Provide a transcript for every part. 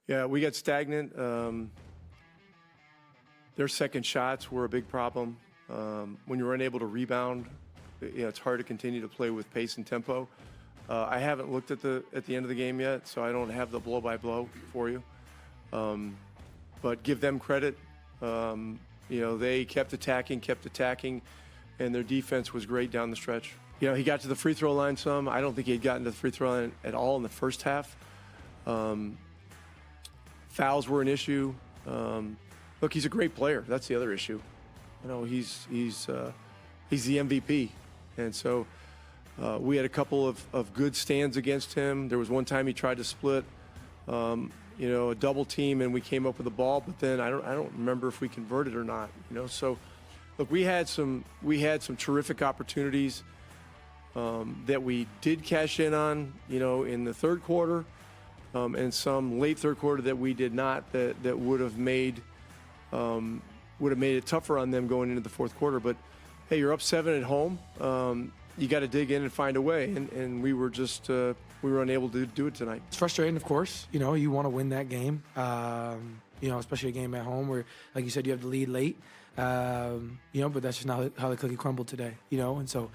Yeah, we got stagnant. Their second shots were a big problem. When you're unable to rebound, it's hard to continue to play with pace and tempo. I haven't looked at the end of the game yet, so I don't have the blow-by-blow for you. But give them credit. They kept attacking, and their defense was great down the stretch. He got to the free throw line some. I don't think he had gotten to the free throw line at all in the first half. Fouls were an issue. Look, he's a great player. That's the other issue. He's the MVP, and so we had a couple of good stands against him. There was one time he tried to split, a double team, and we came up with the ball. But then I don't remember if we converted or not. So look, we had some terrific opportunities that we did cash in on, in the third quarter, and some late third quarter that we did not. That would have made it tougher on them going into the fourth quarter. But hey, you're up 7 at home. You got to dig in and find a way, and we were just we were unable to do it tonight. It's frustrating, of course. You want to win that game. Especially a game at home where, like you said, you have the lead late. But that's just not how the cookie crumbled today. And so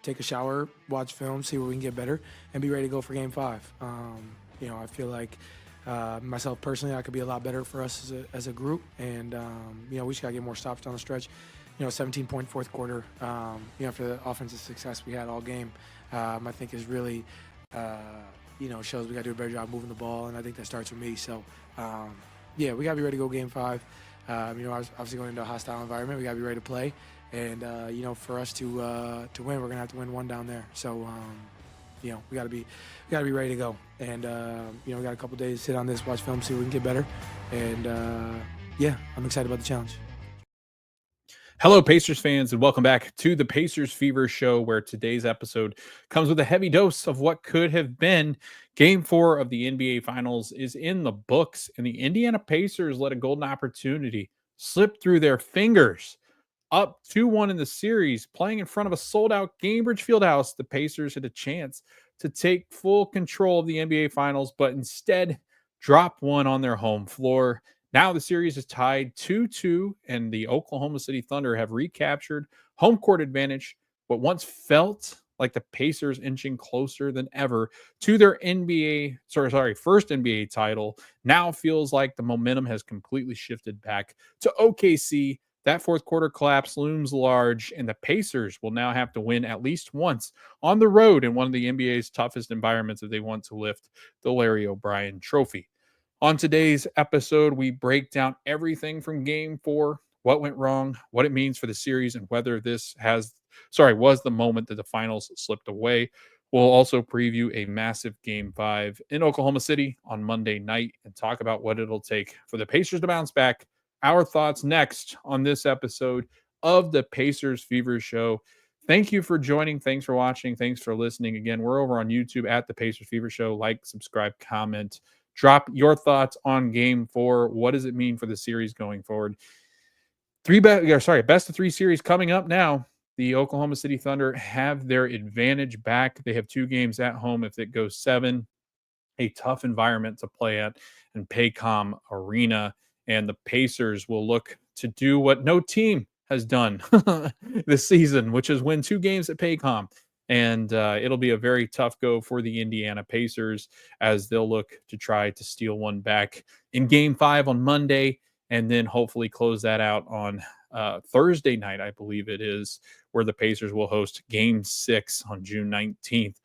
take a shower, watch film, see where we can get better, and be ready to go for Game 5. I feel like myself personally, I could be a lot better for us as a group, and we just gotta get more stops down the stretch. 17-point fourth quarter. For the offensive success we had all game, I think is really, shows we gotta do a better job moving the ball, and I think that starts with me. So, we gotta be ready to go Game 5. Obviously going into a hostile environment, we gotta be ready to play, and for us to win, we're gonna have to win one down there. So. We gotta be ready to go, and we got a couple days to sit on this, watch film, see where we can get better, and I'm excited about the challenge. Hello, Pacers fans, and welcome back to the Pacers Fever Show, where today's episode comes with a heavy dose of what could have been. Game 4 of the NBA Finals is in the books, and the Indiana Pacers let a golden opportunity slip through their fingers. Up 2-1 in the series, playing in front of a sold-out Gainbridge Fieldhouse, the Pacers had a chance to take full control of the NBA Finals, but instead dropped one on their home floor. Now the series is tied 2-2, and the Oklahoma City Thunder have recaptured home court advantage, but once felt like the Pacers inching closer than ever to their first NBA title, now feels like the momentum has completely shifted back to OKC. That fourth quarter collapse looms large, and the Pacers will now have to win at least once on the road in one of the NBA's toughest environments if they want to lift the Larry O'Brien Trophy. On today's episode, we break down everything from Game 4, what went wrong, what it means for the series, and whether this was the moment that the finals slipped away. We'll also preview a massive Game 5 in Oklahoma City on Monday night and talk about what it'll take for the Pacers to bounce back. Our thoughts next on this episode of the Pacers Fever Show. Thank you for joining. Thanks for watching. Thanks for listening. Again, we're over on YouTube at the Pacers Fever Show. Like, subscribe, comment. Drop your thoughts on Game 4. What does it mean for the series going forward? Best of 3 series coming up now. The Oklahoma City Thunder have their advantage back. They have 2 games at home if it goes 7. A tough environment to play at in Paycom Arena. And the Pacers will look to do what no team has done this season, which is win 2 games at Paycom. And it'll be a very tough go for the Indiana Pacers as they'll look to try to steal one back in Game 5 on Monday, and then hopefully close that out on Thursday night, I believe it is, where the Pacers will host Game 6 on June 19th.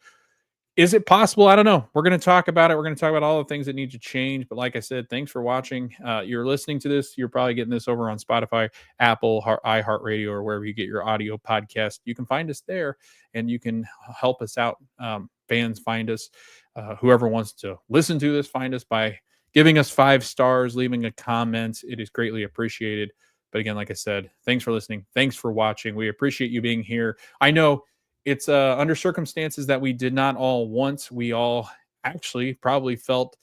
Is it possible? I don't know. We're going to talk about it. We're going to talk about all the things that need to change. But like I said, thanks for watching. You're listening to this. You're probably getting this over on Spotify, Apple, iHeartRadio, or wherever you get your audio podcast. You can find us there, and you can help us out. Fans find us. Whoever wants to listen to this, find us by giving us 5 stars, leaving a comment. It is greatly appreciated. But again, like I said, thanks for listening. Thanks for watching. We appreciate you being here. I know it's under circumstances that we did not all want. We all actually probably felt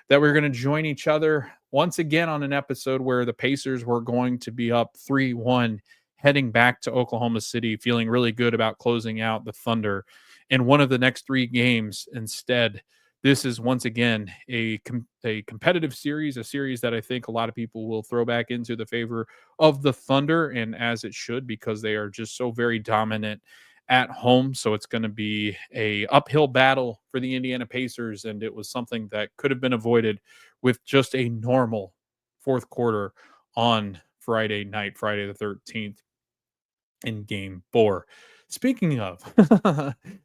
that we were going to join each other once again on an episode where the Pacers were going to be up 3-1, heading back to Oklahoma City, feeling really good about closing out the Thunder in one of the next 3 games. Instead, this is once again a competitive series, a series that I think a lot of people will throw back into the favor of the Thunder, and as it should, because they are just so very dominant at home. So it's going to be a uphill battle for the Indiana Pacers, and it was something that could have been avoided with just a normal fourth quarter on Friday night, Friday the 13th in game 4. Speaking of,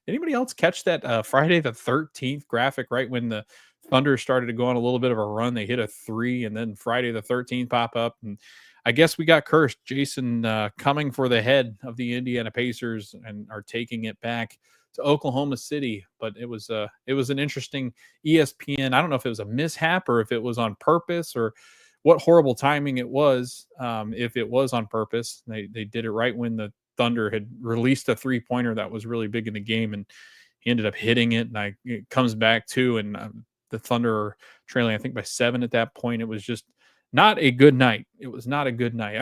anybody else catch that Friday the 13th graphic right when the Thunder started to go on a little bit of a run? They hit a 3 and then Friday the 13th pop up, and I guess we got cursed. Jason coming for the head of the Indiana Pacers and are taking it back to Oklahoma City. But it was an interesting ESPN. I don't know if it was a mishap or if it was on purpose or what horrible timing it was. If it was on purpose, they did it right when the Thunder had released a 3-pointer that was really big in the game, and he ended up hitting it. And it comes back too, and the Thunder are trailing, I think, by 7 at that point. It was just not a good night. It was not a good night.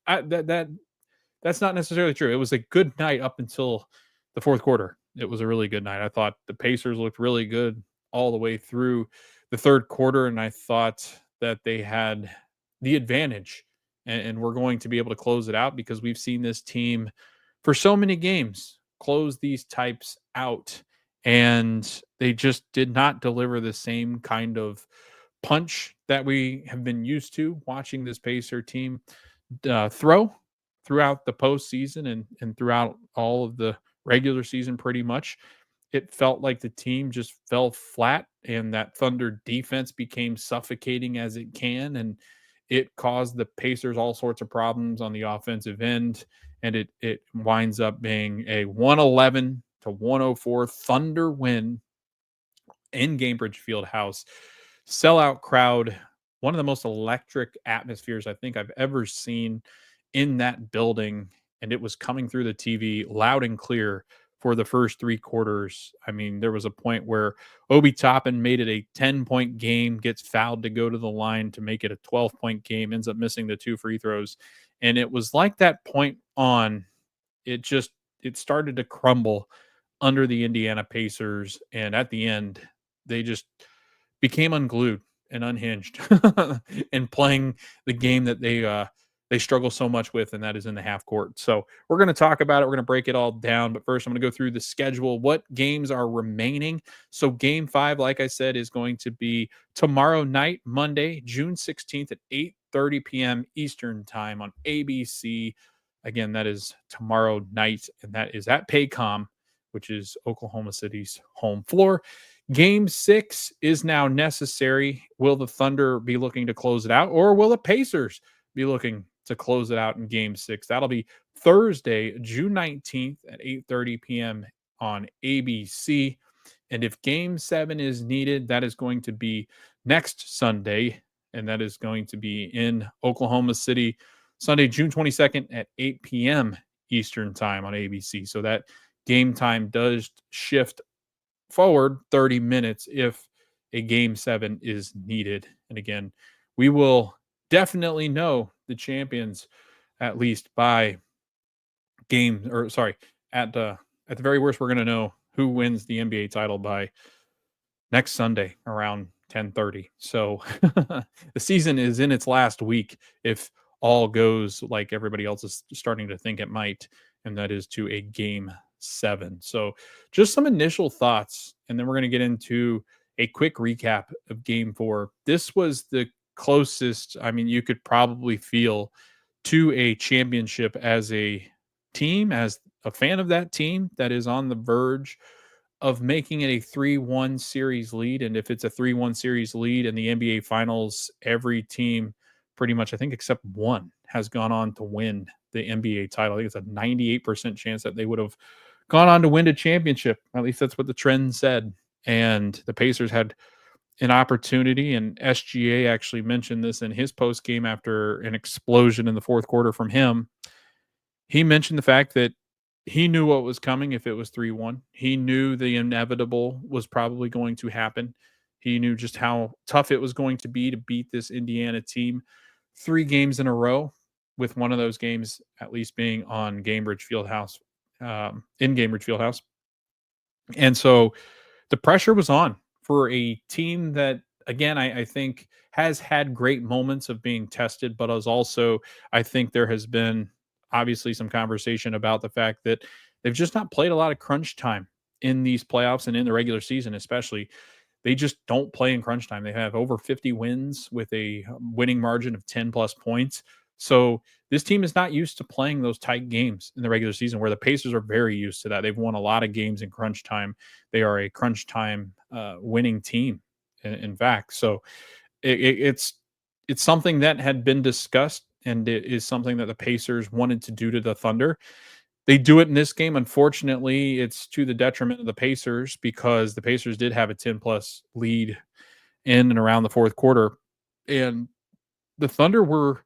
That's not necessarily true. It was a good night up until the fourth quarter. It was a really good night. I thought the Pacers looked really good all the way through the third quarter, and I thought that they had the advantage, and we're going to be able to close it out because we've seen this team for so many games close these types out, and they just did not deliver the same kind of punch that we have been used to watching this Pacer team throw throughout the postseason and throughout all of the regular season. Pretty much, it felt like the team just fell flat, and that Thunder defense became suffocating as it can, and it caused the Pacers all sorts of problems on the offensive end, and it winds up being a 111-104 Thunder win in Gainbridge Fieldhouse. Sellout crowd, one of the most electric atmospheres I think I've ever seen in that building, and it was coming through the TV loud and clear for the first 3 quarters. I mean, there was a point where Obi Toppin made it a 10-point game, gets fouled to go to the line to make it a 12-point game, ends up missing the 2 free throws. And it was like that point on, it started to crumble under the Indiana Pacers. And at the end, they just became unglued and unhinged and playing the game that they struggle so much with, and that is in the half court. So we're going to talk about it. We're going to break it all down. But first, I'm going to go through the schedule, what games are remaining. So game 5, like I said, is going to be tomorrow night, Monday, June 16th at 8:30 p.m. Eastern time on ABC. Again, that is tomorrow night, and that is at Paycom, which is Oklahoma City's home floor. Game 6 is now necessary. Will the Thunder be looking to close it out, or will the Pacers be looking to close it out in game 6? That'll be Thursday, June 19th at 8:30 p.m. on ABC. And if game 7 is needed, that is going to be next Sunday, and that is going to be in Oklahoma City, Sunday, June 22nd at 8 p.m. Eastern time on ABC. So that game time does shift forward 30 minutes if a game 7 is needed. And again, we will definitely know the champions at least by at the very worst, we're going to know who wins the NBA title by next Sunday around 10:30. So the season is in its last week if all goes like everybody else is starting to think it might, and that is to a game 7. So just some initial thoughts, and then we're going to get into a quick recap of game 4. This was the closest, I mean, you could probably feel to a championship as a team, as a fan of that team that is on the verge of making it a 3-1 series lead. And if it's a 3-1 series lead in the NBA Finals, every team pretty much, I think except one, has gone on to win the NBA title. I think it's a 98% chance that they would have gone on to win a championship. At least that's what the trend said. And the Pacers had an opportunity, and SGA actually mentioned this in his post game after an explosion in the fourth quarter from him. He mentioned the fact that he knew what was coming if it was 3-1. He knew the inevitable was probably going to happen. He knew just how tough it was going to be to beat this Indiana team 3 games in a row, with one of those games at least being on Gainbridge Fieldhouse, in Gainbridge Fieldhouse. And so the pressure was on for a team that, again, I think has had great moments of being tested, but as also, I think there has been obviously some conversation about the fact that they've just not played a lot of crunch time in these playoffs and in the regular season, especially. They just don't play in crunch time. They have over 50 wins with a winning margin of 10 plus points. So this team is not used to playing those tight games in the regular season, where the Pacers are very used to that. They've won a lot of games in crunch time. They are a crunch time winning team, in fact. So it's something that had been discussed, and it is something that the Pacers wanted to do to the Thunder. They do it in this game. Unfortunately, it's to the detriment of the Pacers, because the Pacers did have a 10 plus lead in and around the fourth quarter. And the Thunder were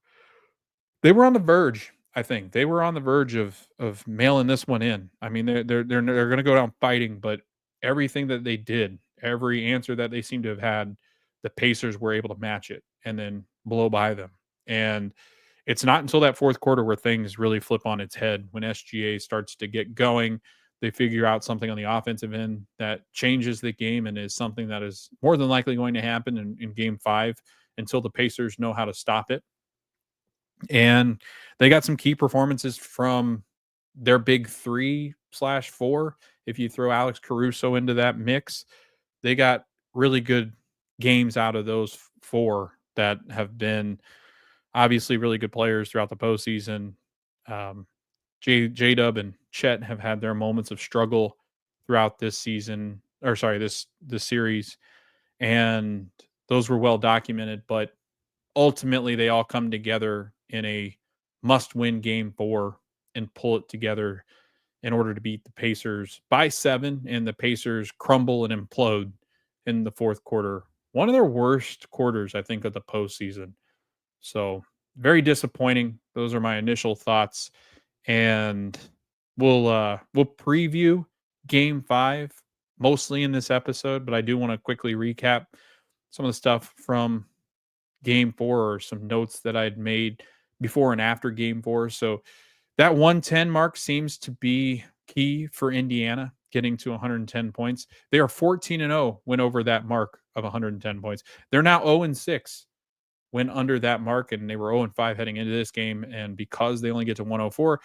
on the verge. I think they were on the verge of mailing this one in. I mean, they're going to go down fighting, but everything that they did, every answer that they seem to have had, the Pacers were able to match it and then blow by them. And it's not until that fourth quarter where things really flip on its head, when SGA starts to get going. They figure out something on the offensive end that changes the game and is something that is more than likely going to happen in game 5, until the Pacers know how to stop it. And they got some key performances from their big 3/4. If you throw Alex Caruso into that mix, they got really good games out of those 4 that have been obviously really good players throughout the postseason. Um, J Dub and Chet have had their moments of struggle throughout this season, or sorry, this series, and those were well documented. But ultimately, they all come together in a must-win game 4 and pull it together in order to beat the Pacers by 7, and the Pacers crumble and implode in the fourth quarter. One of their worst quarters, I think, of the postseason. So very disappointing. Those are my initial thoughts, and we'll preview Game 5 mostly in this episode, but I do want to quickly recap some of the stuff from Game 4, or some notes that I'd made before and after Game 4. So that 110 mark seems to be key for Indiana, getting to 110 points. They are 14-0 when over that mark of 110 points. They're now 0-6 when under that mark, and they were 0-5 heading into this game. And because they only get to 104,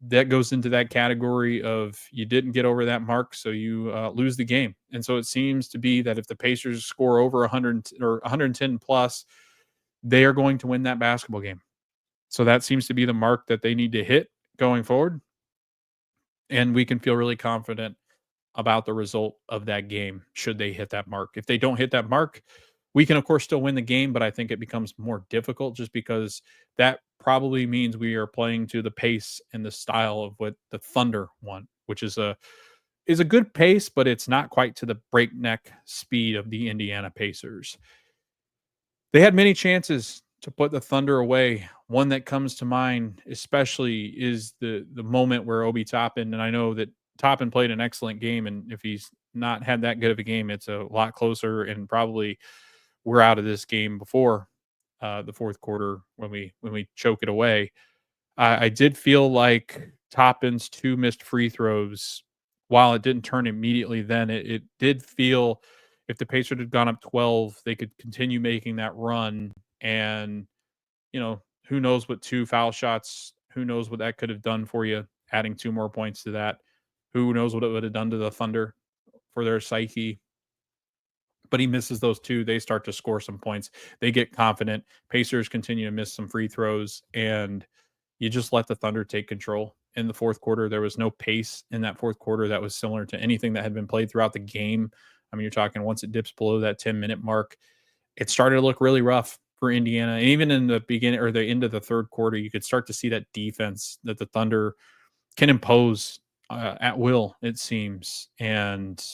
that goes into that category of, you didn't get over that mark, so you lose the game. And so it seems to be that if the Pacers score over 100 or 110 plus, they are going to win that basketball game. So that seems to be the mark that they need to hit going forward. And we can feel really confident about the result of that game should they hit that mark. If they don't hit that mark, we can, of course, still win the game, but I think it becomes more difficult, just because that probably means we are playing to the pace and the style of what the Thunder want, which is a good pace, but it's not quite to the breakneck speed of the Indiana Pacers. They had many chances to put the Thunder away. One that comes to mind especially is the moment where Obi Toppin, and I know that Toppin played an excellent game, and if he's not had that good of a game, it's a lot closer, and probably we're out of this game before the fourth quarter when we choke it away. I did feel like Toppin's 2 missed free throws, while it didn't turn immediately then, it did feel, if the Pacers had gone up 12, they could continue making that run. And, who knows what 2 foul shots, who knows what that could have done for you, adding 2 more points to that. Who knows what it would have done to the Thunder for their psyche. But he misses those 2. They start to score some points. They get confident. Pacers continue to miss some free throws, and you just let the Thunder take control in the fourth quarter. There was no pace in that fourth quarter that was similar to anything that had been played throughout the game. I mean, you're talking, once it dips below that 10-minute mark, it started to look really rough for Indiana. And even in the beginning or the end of the third quarter, you could start to see that defense that the Thunder can impose at will, it seems. And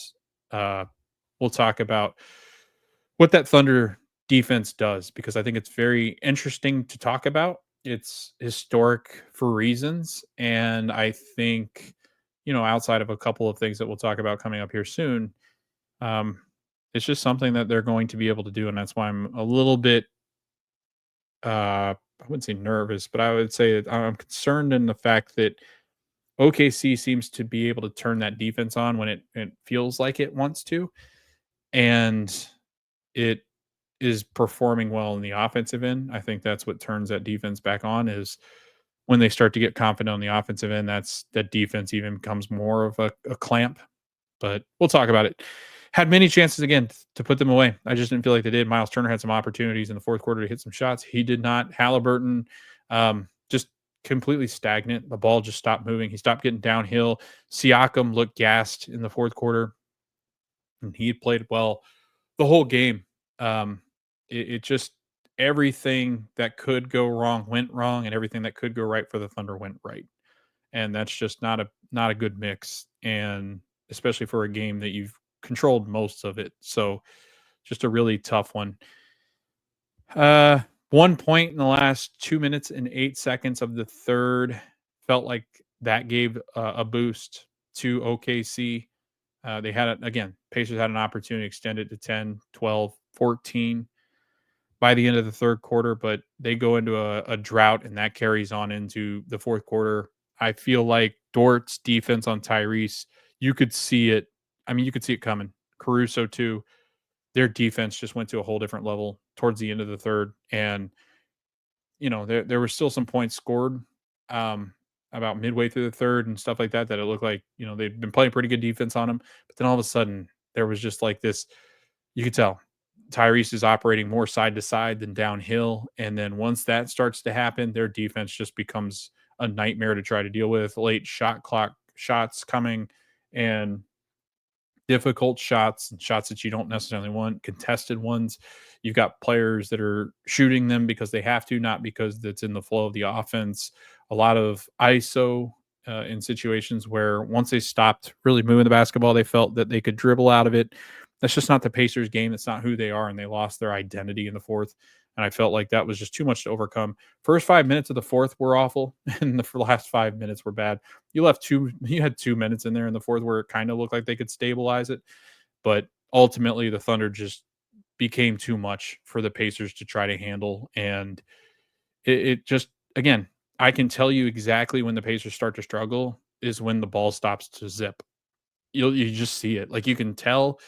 we'll talk about what that Thunder defense does, because I think it's very interesting to talk about. It's historic for reasons. And I think, outside of a couple of things that we'll talk about coming up here soon, it's just something that they're going to be able to do. And that's why I'm a little bit, I wouldn't say nervous, but I would say that I'm concerned in the fact that OKC seems to be able to turn that defense on when it feels like it wants to. and it is performing well in the offensive end. I think that's what turns that defense back on is when they start to get confident on the offensive end, that defense even becomes more of a clamp. But we'll talk about it. Had many chances again to put them away. I just didn't feel like they did. Miles Turner had some opportunities in the fourth quarter to hit some shots. He did not. Halliburton, just completely stagnant. The ball just stopped moving. He stopped getting downhill. Siakam looked gassed in the fourth quarter, and he played well the whole game. It just everything that could go wrong went wrong, and everything that could go right for the Thunder went right. And that's just not a good mix, and especially for a game that you've controlled most of it. So just a really tough one. 1 point in the last 2 minutes and 8 seconds of the third felt like that gave a boost to OKC. They had it again. Pacers had an opportunity to extend it to 10, 12, 14 by the end of the third quarter, but they go into a drought, and that carries on into the fourth quarter. I feel like Dort's defense on Tyrese, you could see it. I mean, you could see it coming. Caruso too. Their defense just went to a whole different level towards the end of the third, and there were still some points scored about midway through the third and stuff like that. That it looked like they'd been playing pretty good defense on them, but then all of a sudden there was just like this. You could tell Tyrese is operating more side to side than downhill. And then once that starts to happen, their defense just becomes a nightmare to try to deal with. Late shot clock shots coming and difficult shots and shots that you don't necessarily want, contested ones. You've got players that are shooting them because they have to, not because that's in the flow of the offense. A lot of ISO in situations where once they stopped really moving the basketball, they felt that they could dribble out of it. That's just not the Pacers game. It's not who they are, and they lost their identity in the fourth. And I felt like that was just too much to overcome. First 5 minutes of the fourth were awful, and the last 5 minutes were bad. You had 2 minutes in there in the fourth where it kind of looked like they could stabilize it, but ultimately the Thunder just became too much for the Pacers to try to handle. And it just, again, I can tell you exactly when the Pacers start to struggle is when the ball stops to zip. You just see it. Like you can tell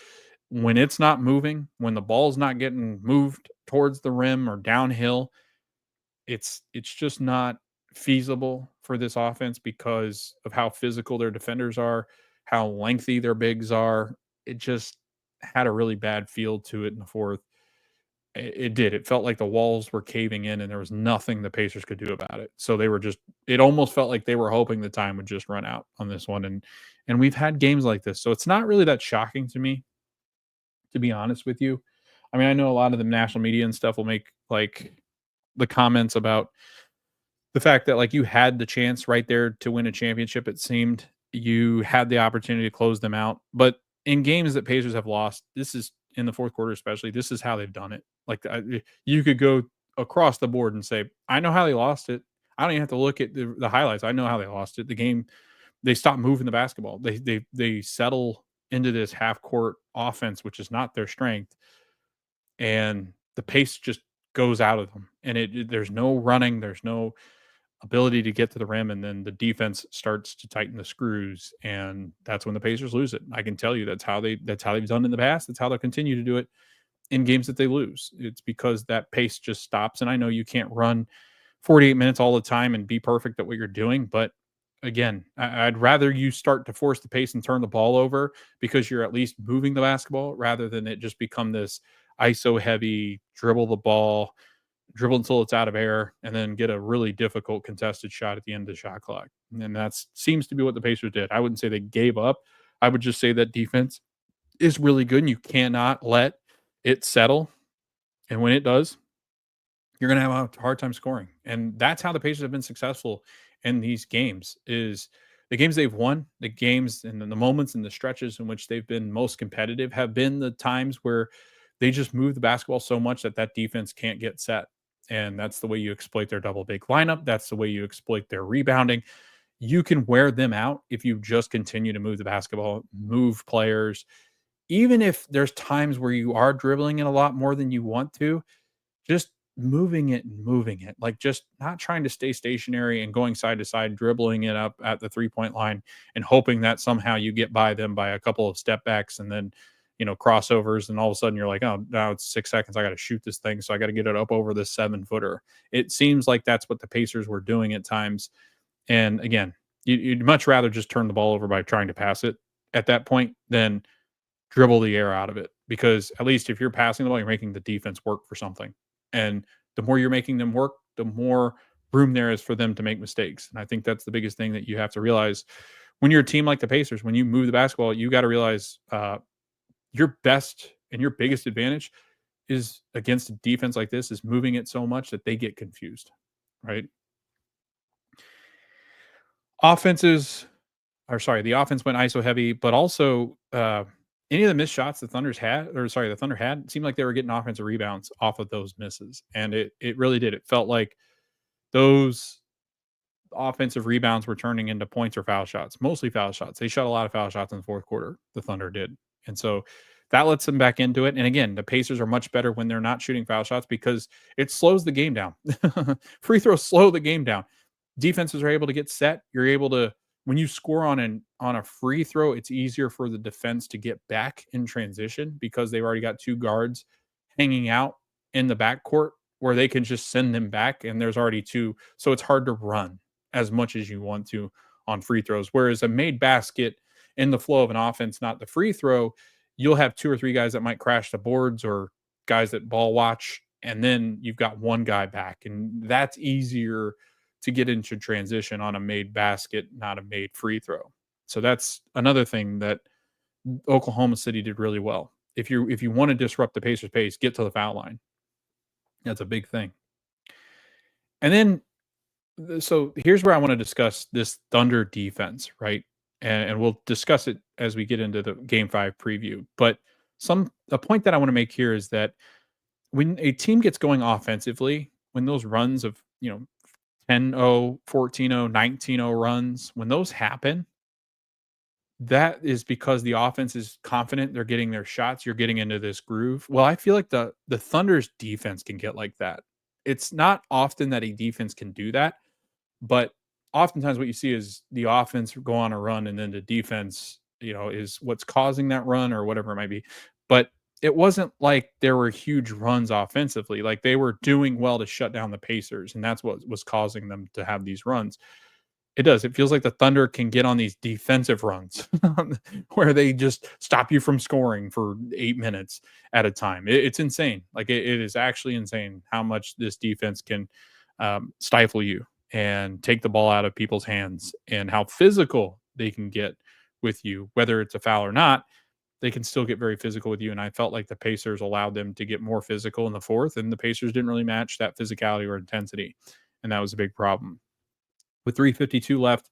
when it's not moving, when the ball's not getting moved towards the rim or downhill, it's just not feasible for this offense because of how physical their defenders are, how lengthy their bigs are. It just had a really bad feel to it in the fourth. It did. It felt like the walls were caving in and there was nothing the Pacers could do about it. So they were just it almost felt like they were hoping the time would just run out on this one. And we've had games like this. So it's not really that shocking to me, to be honest with you. I mean, I know a lot of the national media and stuff will make like the comments about the fact that like you had the chance right there to win a championship. It seemed you had the opportunity to close them out, but in games that Pacers have lost, this is in the fourth quarter, especially, this is how they've done it. Like you could go across the board and say, I know how they lost it. I don't even have to look at the highlights. I know how they lost it. The game, they stopped moving the basketball. They settle into this half court offense, which is not their strength, and the pace just goes out of them. And there's no running, there's no ability to get to the rim, and then the defense starts to tighten the screws, and that's when the Pacers lose it. I can tell you that's how they've done in the past. That's how they'll continue to do it in games that they lose. It's because that pace just stops. And I know you can't run 48 minutes all the time and be perfect at what you're doing, but again, I'd rather you start to force the pace and turn the ball over because you're at least moving the basketball rather than it just become this ISO heavy dribble the ball, dribble until it's out of air, and then get a really difficult contested shot at the end of the shot clock. And that seems to be what the Pacers did. I wouldn't say they gave up. I would just say that defense is really good, and you cannot let it settle. And when it does, you're going to have a hard time scoring. And that's how the Pacers have been successful in these games is the games they've won, the games and the moments and the stretches in which they've been most competitive have been the times where they just move the basketball so much that defense can't get set. And that's the way you exploit their double big lineup. That's the way you exploit their rebounding. You can wear them out if you just continue to move the basketball, move players. Even if there's times where you are dribbling it a lot more than you want to, just moving it and moving it, like just not trying to stay stationary and going side to side, dribbling it up at the 3-point line and hoping that somehow you get by them by a couple of step backs and then, crossovers, and all of a sudden you're like, oh, now it's 6 seconds. I got to shoot this thing. So I got to get it up over this 7-footer. It seems like that's what the Pacers were doing at times. And again, you'd much rather just turn the ball over by trying to pass it at that point than dribble the air out of it, because at least if you're passing the ball, you're making the defense work for something. And the more you're making them work, the more room there is for them to make mistakes. And I think that's the biggest thing that you have to realize when you're a team like the Pacers. When you move the basketball, you got to realize your best and your biggest advantage is against a defense like this is moving it so much that they get confused, right? The offense went ISO heavy, but also any of the missed shots the Thunder had, it seemed like they were getting offensive rebounds off of those misses. And it really did. It felt like those offensive rebounds were turning into points or foul shots, mostly foul shots. They shot a lot of foul shots in the fourth quarter, the Thunder did. And so that lets them back into it. And again, the Pacers are much better when they're not shooting foul shots because it slows the game down. Free throws slow the game down. Defenses are able to get set. You're able to, when you score on a free throw, it's easier for the defense to get back in transition because they've already got two guards hanging out in the backcourt where they can just send them back, and there's already two. So it's hard to run as much as you want to on free throws. Whereas a made basket in the flow of an offense, not the free throw, you'll have two or three guys that might crash the boards or guys that ball watch, and then you've got one guy back, and that's easier to get into transition on a made basket, not a made free throw. So that's another thing that Oklahoma City did really well. If you want to disrupt the Pacers' pace, get to the foul line. That's a big thing. And then, so here's where I want to discuss this Thunder defense, right? And we'll discuss it as we get into the Game 5 preview. But a point that I want to make here is that when a team gets going offensively, when those runs of 10-0, 14-0, 19-0 runs, when those happen, that is because the offense is confident. They're getting their shots. You're getting into this groove. Well, I feel like the Thunder's defense can get like that. It's not often that a defense can do that, but oftentimes what you see is the offense go on a run and then the defense, is what's causing that run or whatever it might be. But it wasn't like there were huge runs offensively. Like they were doing well to shut down the Pacers, and that's what was causing them to have these runs. It does. It feels like the Thunder can get on these defensive runs where they just stop you from scoring for 8 minutes at a time. It's insane. Like it is actually insane how much this defense can stifle you and take the ball out of people's hands, and how physical they can get with you, whether it's a foul or not. They can still get very physical with you. And I felt like the Pacers allowed them to get more physical in the fourth, and the Pacers didn't really match that physicality or intensity. And that was a big problem. With 3:52 left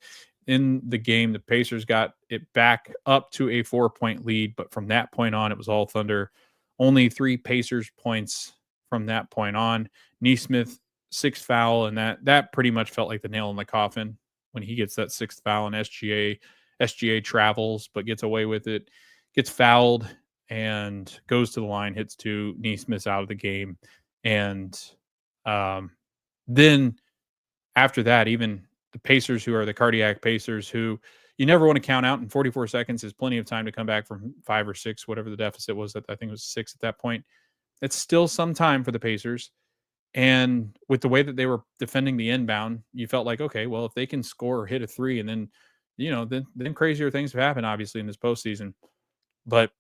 in the game, the Pacers got it back up to a 4-point lead. But from that point on, it was all Thunder. Only 3 Pacers points from that point on. Nesmith, 6th foul, and that pretty much felt like the nail in the coffin when he gets that 6th foul, and SGA travels but gets away with it, gets fouled and goes to the line, hits 2. Nesmith's out of the game. And then after that, even the Pacers, who are the cardiac Pacers, who you never want to count out, in 44 seconds is plenty of time to come back from 5 or 6, whatever the deficit was. I think it was 6 at that point. It's still some time for the Pacers. And with the way that they were defending the inbound, you felt like, okay, well, if they can score or hit a 3, and then, then crazier things have happened, obviously, in this postseason. But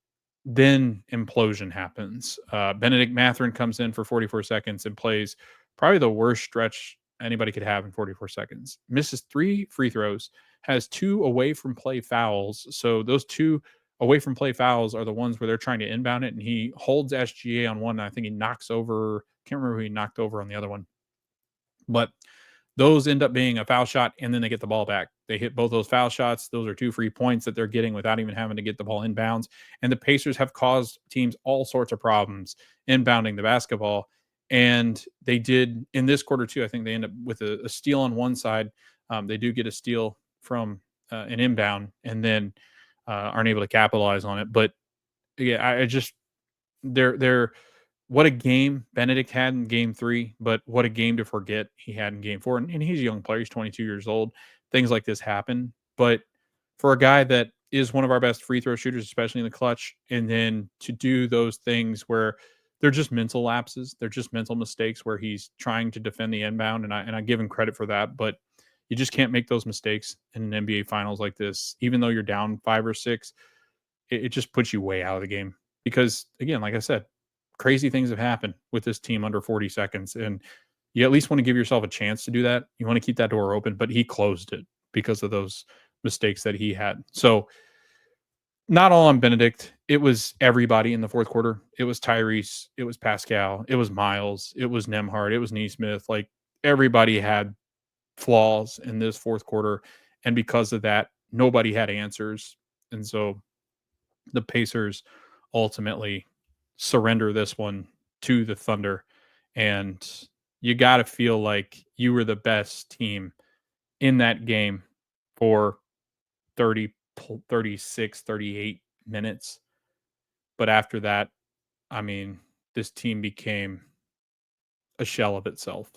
then implosion happens. Benedict Mathurin comes in for 44 seconds and plays probably the worst stretch anybody could have in 44 seconds. Misses 3 free throws, has 2 away from play fouls. So those 2 away from play fouls are the ones where they're trying to inbound it, and he holds SGA on one. And I think he knocks over, can't remember who he knocked over on the other one. But those end up being a foul shot, and then they get the ball back. They hit both those foul shots. Those are 2 free points that they're getting without even having to get the ball inbounds. And the Pacers have caused teams all sorts of problems inbounding the basketball. And they did in this quarter too. I think they end up with a steal on one side. They do get a steal from an inbound, and then aren't able to capitalize on it. But yeah, I just they're what a game Benedict had in Game 3, but what a game to forget he had in Game 4. And he's a young player; he's 22 years old. Things like this happen, but for a guy that is one of our best free throw shooters, especially in the clutch. And then to do those things where they're just mental lapses, they're just mental mistakes where he's trying to defend the inbound, and I give him credit for that, but you just can't make those mistakes in an NBA Finals like this, even though you're down 5 or 6. It just puts you way out of the game because, again, like I said, crazy things have happened with this team under 40 seconds, and you at least want to give yourself a chance to do that. You want to keep that door open, but he closed it because of those mistakes that he had. So not all on Benedict. It was everybody in the fourth quarter. It was Tyrese. It was Pascal. It was Miles. It was Nemhard. It was Neesmith. Like, everybody had flaws in this fourth quarter. And because of that, nobody had answers. And so the Pacers ultimately surrender this one to the Thunder. And you got to feel like you were the best team in that game for 30, 36, 38 minutes. But after that, I mean, this team became a shell of itself.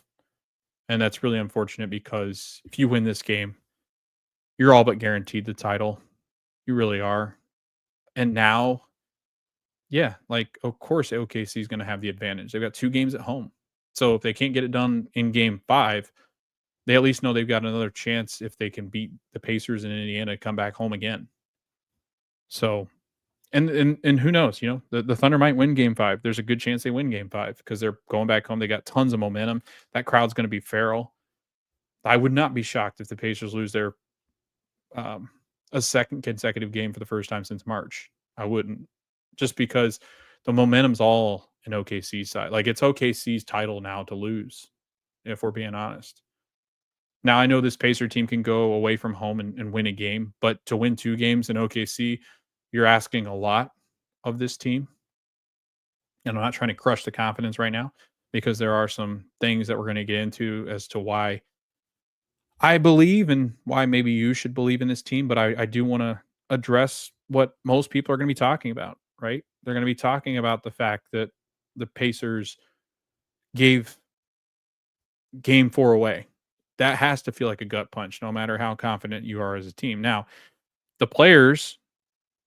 And that's really unfortunate because if you win this game, you're all but guaranteed the title. You really are. And now, yeah, like, of course, OKC is going to have the advantage. They've got 2 games at home. So if they can't get it done in game 5, they at least know they've got another chance if they can beat the Pacers in Indiana, come back home again. So, and who knows, the Thunder might win game 5. There's a good chance they win game 5 because they're going back home. They got tons of momentum. That crowd's going to be feral. I would not be shocked if the Pacers lose their a second consecutive game for the first time since March. I wouldn't, just because the momentum's all in OKC's side. Like, it's OKC's title now to lose, if we're being honest. Now, I know this Pacer team can go away from home and win a game, but to win 2 games in OKC, you're asking a lot of this team. And I'm not trying to crush the confidence right now because there are some things that we're going to get into as to why I believe and why maybe you should believe in this team. But I do want to address what most people are going to be talking about, right? They're going to be talking about the fact that the Pacers gave game 4 away. That has to feel like a gut punch, no matter how confident you are as a team. Now, the players,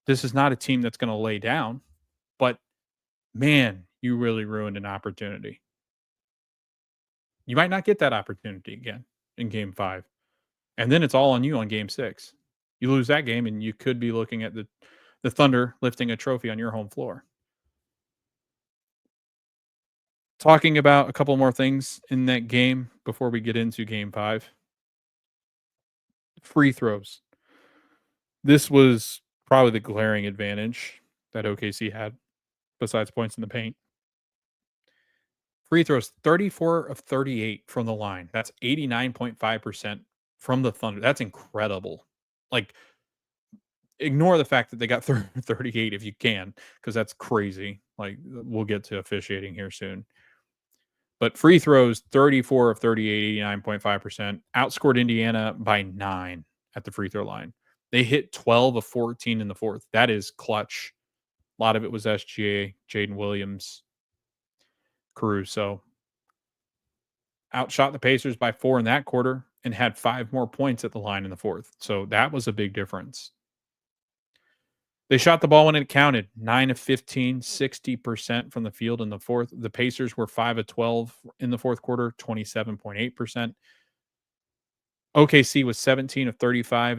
this is not a team that's going to lay down, but man, you really ruined an opportunity. You might not get that opportunity again in game 5. And then it's all on you on game 6. You lose that game and you could be looking at the Thunder lifting a trophy on your home floor. Talking about a couple more things in that game before we get into game 5. Free throws. This was probably the glaring advantage that OKC had, besides points in the paint. Free throws, 34 of 38 from the line. That's 89.5% from the Thunder. That's incredible. Like, ignore the fact that they got 38 if you can, because that's crazy. Like, we'll get to officiating here soon. But free throws, 34 of 38, 89.5%. Outscored Indiana by 9 at the free throw line. They hit 12 of 14 in the fourth. That is clutch. A lot of it was SGA, Jaden Williams, Caruso. Outshot the Pacers by 4 in that quarter and had 5 more points at the line in the fourth. So that was a big difference. They shot the ball when it counted. 9 of 15, 60% from the field in the fourth. The Pacers were 5 of 12 in the fourth quarter, 27.8%. OKC was 17 of 35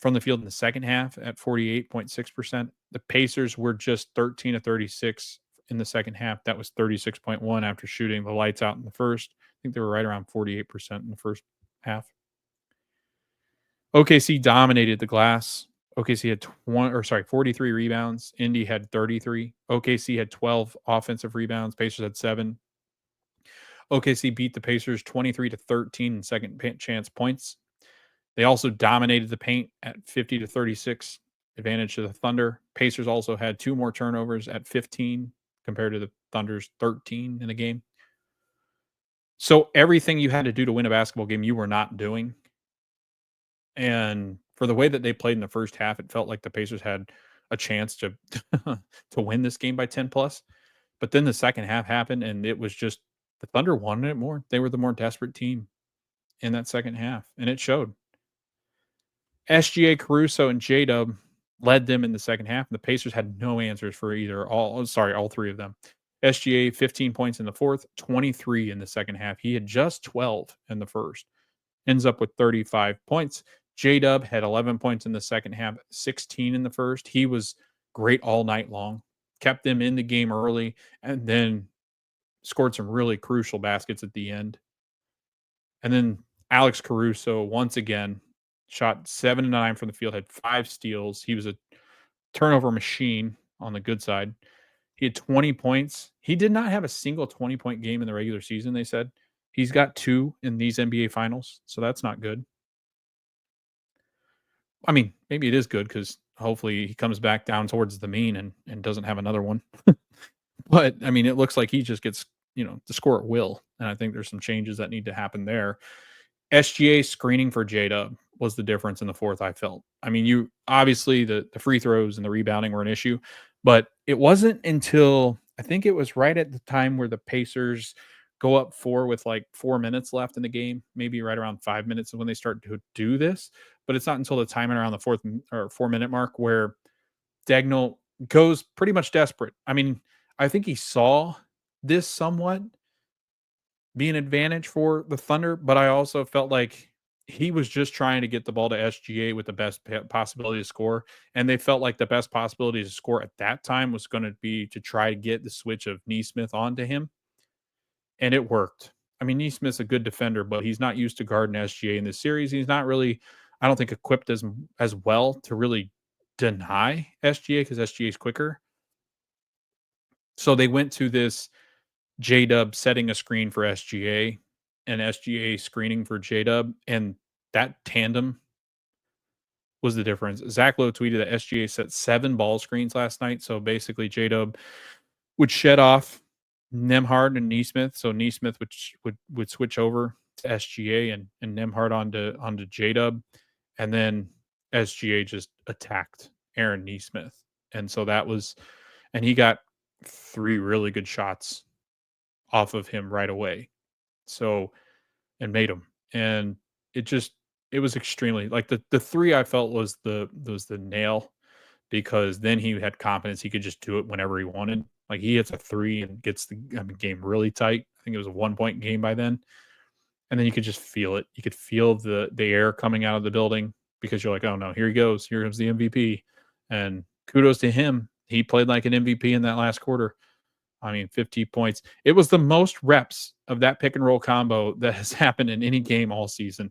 from the field in the second half at 48.6%. The Pacers were just 13 of 36 in the second half. That was 36.1 after shooting the lights out in the first. I think they were right around 48% in the first half. OKC dominated the glass. OKC had 43 rebounds. Indy had 33. OKC had 12 offensive rebounds. Pacers had 7. OKC beat the Pacers 23-13 in second chance points. They also dominated the paint at 50-36, advantage to the Thunder. Pacers also had 2 more turnovers at 15 compared to the Thunder's 13 in the game. So everything you had to do to win a basketball game, you were not doing. And for the way that they played in the first half, it felt like the Pacers had a chance to to win this game by 10 plus. But then the second half happened, and it was just the Thunder wanted it more. They were the more desperate team in that second half, and it showed. SGA, Caruso, and J-Dub led them in the second half, and the Pacers had no answers for all three of them. SGA, 15 points in the fourth, 23 in the second half. He had just 12 in the first. Ends up with 35 points. J-Dub had 11 points in the second half, 16 in the first. He was great all night long, kept them in the game early, and then scored some really crucial baskets at the end. And then Alex Caruso, once again, shot 7-9 from the field, had 5 steals. He was a turnover machine on the good side. He had 20 points. He did not have a single 20-point game in the regular season, they said. He's got 2 in these NBA finals, so that's not good. I mean, maybe it is good because hopefully he comes back down towards the mean and doesn't have another one. But, I mean, it looks like he just gets, to score at will, and I think there's some changes that need to happen there. SGA screening for J-Dub was the difference in the fourth, I felt. I mean, you obviously the free throws and the rebounding were an issue, but it wasn't until I think it was right at the time where the Pacers go up 4 with like 4 minutes left in the game, maybe right around 5 minutes is when they start to do this. But it's not until the time around the 4-minute mark where Dagnall goes pretty much desperate. I mean, I think he saw this somewhat be an advantage for the Thunder, but I also felt like he was just trying to get the ball to SGA with the best possibility to score, and they felt like the best possibility to score at that time was going to be to try to get the switch of Nesmith onto him, and it worked. I mean, Nesmith's a good defender, but he's not used to guarding SGA in this series. He's not really, I don't think, equipped as well to really deny SGA because SGA is quicker. So they went to this J-Dub setting a screen for SGA and SGA screening for J-Dub, and that tandem was the difference. Zach Lowe tweeted that SGA set 7 ball screens last night, so basically J-Dub would shed off Nembhard and Nesmith, so Nesmith would switch over to SGA and Nembhard onto J-Dub, and then SGA just attacked Aaron Nesmith, and so that was, and he got 3 really good shots off of him right away. So, and made him. And it was extremely like the 3 I felt was the nail because then he had confidence he could just do it whenever he wanted. Like he hits a 3 and gets the game really tight. I think it was a 1-point game by then. And then you could just feel it. You could feel the air coming out of the building because you're like, oh no, here he goes. Here comes the MVP. And kudos to him. He played like an MVP in that last quarter. I mean, 50 points. It was the most reps of that pick and roll combo that has happened in any game all season.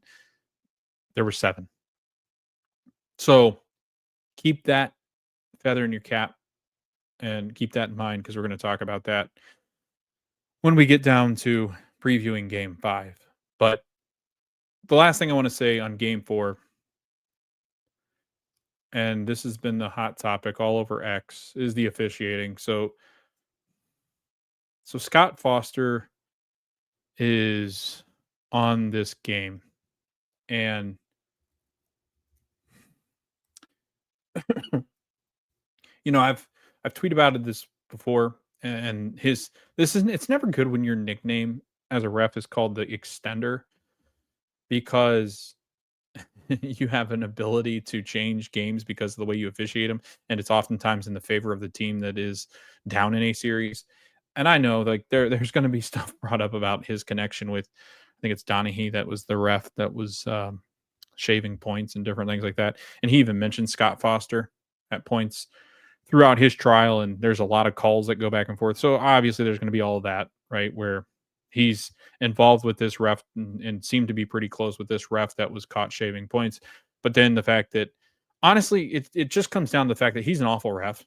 There were 7. So keep that feather in your cap and keep that in mind because we're going to talk about that when we get down to previewing game 5. But the last thing I want to say on game 4, and this has been the hot topic all over X, is the officiating. So Scott Foster is on this game, and I've tweeted about this before, and it's never good when your nickname as a ref is called the extender because you have an ability to change games because of the way you officiate them, and it's oftentimes in the favor of the team that is down in a series. And I know like there's going to be stuff brought up about his connection with, I think it's Donahue that was the ref that was shaving points and different things like that. And he even mentioned Scott Foster at points throughout his trial. And there's a lot of calls that go back and forth. So obviously there's going to be all of that, right? Where he's involved with this ref and seemed to be pretty close with this ref that was caught shaving points. But then the fact that honestly, it just comes down to the fact that he's an awful ref.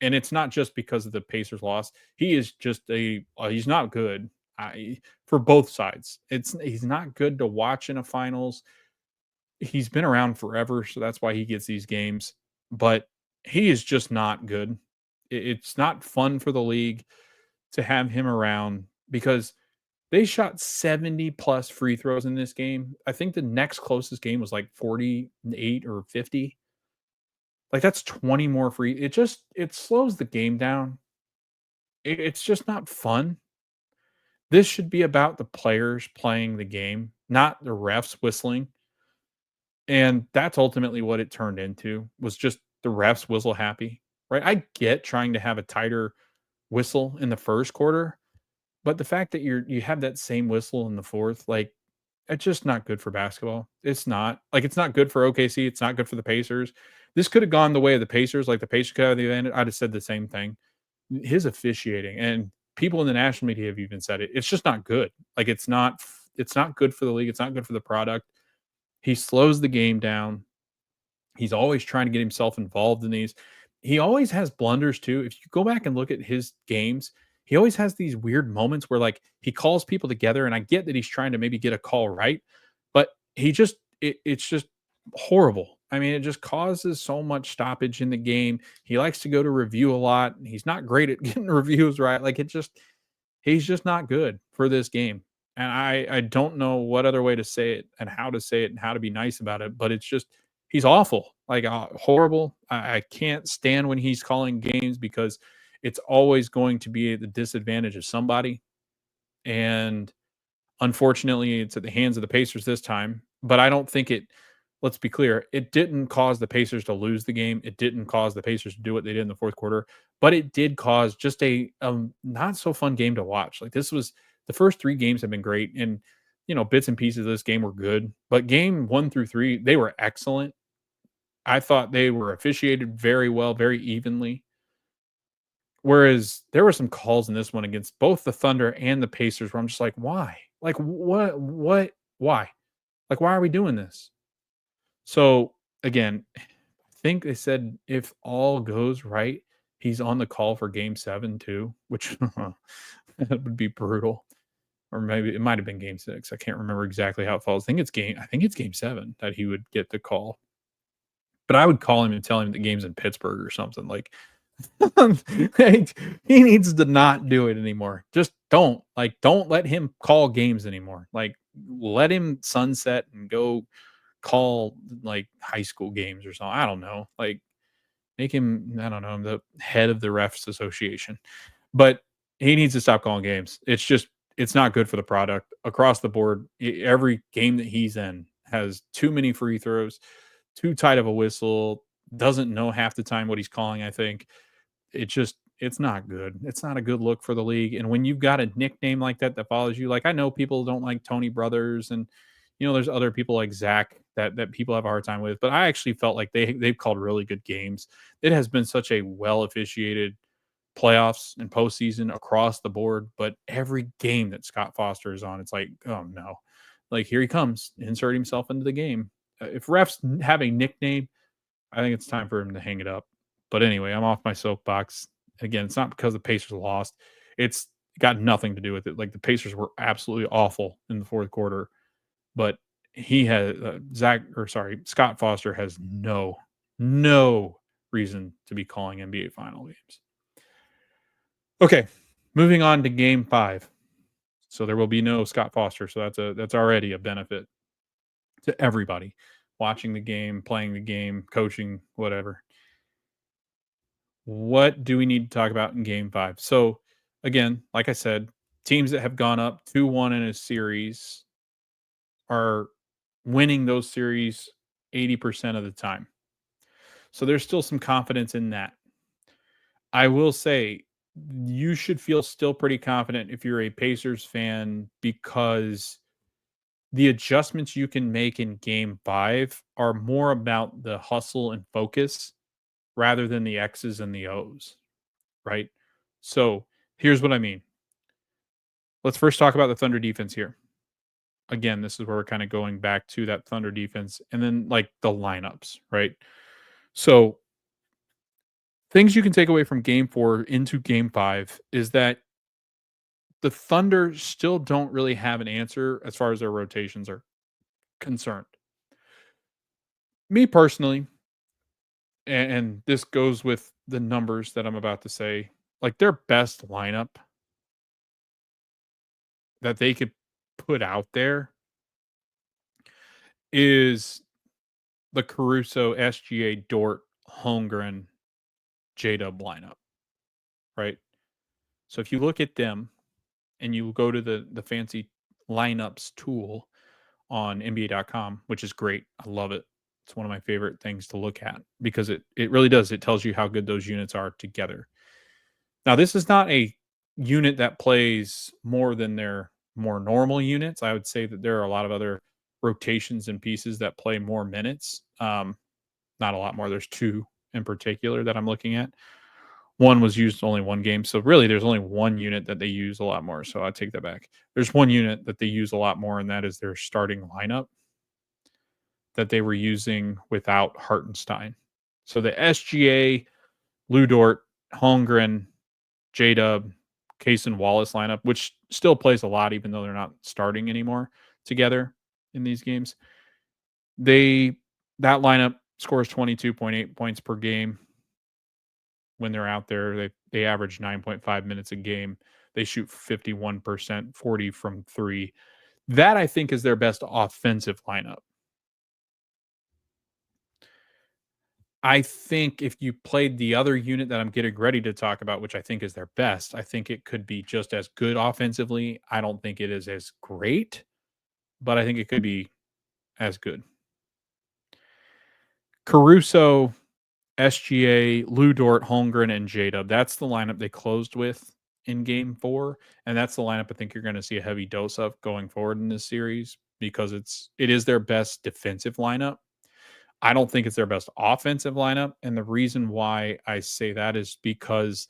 And it's not just because of the Pacers loss. He is just he's not good for both sides. He's not good to watch in a finals. He's been around forever, so that's why he gets these games. But he is just not good. It's not fun for the league to have him around because they shot 70 plus free throws in this game. I think the next closest game was like 48 or 50. Like that's 20 more free. It slows the game down. It's just not fun. This should be about the players playing the game, not the refs whistling. And that's ultimately what it turned into, was just the refs whistle happy, right? I get trying to have a tighter whistle in the first quarter, but the fact that you have that same whistle in the fourth, like, it's just not good for basketball. It's not. Like, it's not good for OKC, it's not good for the Pacers. This could have gone the way of the Pacers, like, the Pacers could have the advantage. I'd have said the same thing. His officiating, and people in the national media have even said it, it's just not good. Like, it's not good for the league, it's not good for the product. He slows the game down. He's always trying to get himself involved in these. He always has blunders too. If you go back and look at his games, he always has these weird moments where, like, he calls people together, and I get that he's trying to maybe get a call right, but it's just horrible. I mean, it just causes so much stoppage in the game. He likes to go to review a lot. He's not great at getting reviews right. Like, he's just not good for this game. And I don't know what other way to say it and how to say it and how to be nice about it, but it's just, he's awful, like, horrible. I can't stand when he's calling games, because it's always going to be at the disadvantage of somebody. And unfortunately, it's at the hands of the Pacers this time. But I don't think it, let's be clear, it didn't cause the Pacers to lose the game. It didn't cause the Pacers to do what they did in the fourth quarter, but it did cause just a not so fun game to watch. Like, this was, the first three games have been great. And, bits and pieces of this game were good, but game 1 through 3, they were excellent. I thought they were officiated very well, very evenly. Whereas there were some calls in this one against both the Thunder and the Pacers where I'm just like, why? Like, why? Like, why are we doing this? So again, I think they said if all goes right, he's on the call for game 7 too, which that would be brutal. Or maybe it might have been game 6. I can't remember exactly how it falls. I think it's game 7 that he would get the call. But I would call him and tell him the game's in Pittsburgh or something. Like, he needs to not do it anymore. Just don't let him call games anymore. Like, let him sunset and go call, like, high school games or something. I don't know. Like, make him, I don't know, the head of the refs association. But he needs to stop calling games. It's not good for the product across the board. Every game that he's in has too many free throws, too tight of a whistle, doesn't know half the time what he's calling, I think. It's not good. It's not a good look for the league. And when you've got a nickname like that follows you, like, I know people don't like Tony Brothers, and there's other people like Zach that people have a hard time with, but I actually felt like they've called really good games. It has been such a well officiated playoffs and postseason across the board, but every game that Scott Foster is on, it's like, oh no, like, here he comes, insert himself into the game. If refs have a nickname, I think it's time for him to hang it up. But anyway, I'm off my soapbox. Again, it's not because the Pacers lost. It's got nothing to do with it. Like, the Pacers were absolutely awful in the fourth quarter, but he has Scott Foster has no reason to be calling NBA final games. Okay, moving on to game 5. So there will be no Scott Foster. So that's already a benefit to everybody watching the game, playing the game, coaching, whatever. What do we need to talk about in game 5? So again, like I said, teams that have gone up 2-1 in a series are winning those series 80% of the time. So there's still some confidence in that. I will say you should feel still pretty confident if you're a Pacers fan, because the adjustments you can make in game 5 are more about the hustle and focus rather than the X's and the O's, right? So here's what I mean. Let's first talk about the Thunder defense here. Again, this is where we're kind of going back to that Thunder defense, and then, like, the lineups, right? So things you can take away from game 4 into game 5 is that the Thunder still don't really have an answer as far as their rotations are concerned. Me personally, and this goes with the numbers that I'm about to say, like, their best lineup that they could put out there is the Caruso, SGA, Dort, Holmgren, J-Dub lineup, right? So if you look at them and you go to the fancy lineups tool on NBA.com, which is great, I love it. It's one of my favorite things to look at because it really does. It tells you how good those units are together. Now, this is not a unit that plays more than their more normal units. I would say that there are a lot of other rotations and pieces that play more minutes. Not a lot more. There's two in particular that I'm looking at. One was used only one game. So really there's only one unit that they use a lot more. So I take that back. There's one unit that they use a lot more, and that is their starting lineup that they were using without Hartenstein. So the SGA, Ludort, Holmgren, J-Dub, Case and Wallace lineup, which still plays a lot even though they're not starting anymore together in these games. That lineup scores 22.8 points per game when they're out there. They average 9.5 minutes a game. They shoot 51%, 40 from 3. That I think is their best offensive lineup. I think if you played the other unit that I'm getting ready to talk about, which I think is their best, I think it could be just as good offensively. I don't think it is as great, but I think it could be as good. Caruso, SGA, Lou Dort, Holmgren, and J-Dub. That's the lineup they closed with in game 4. And that's the lineup I think you're going to see a heavy dose of going forward in this series because it is their best defensive lineup. I don't think it's their best offensive lineup. And the reason why I say that is because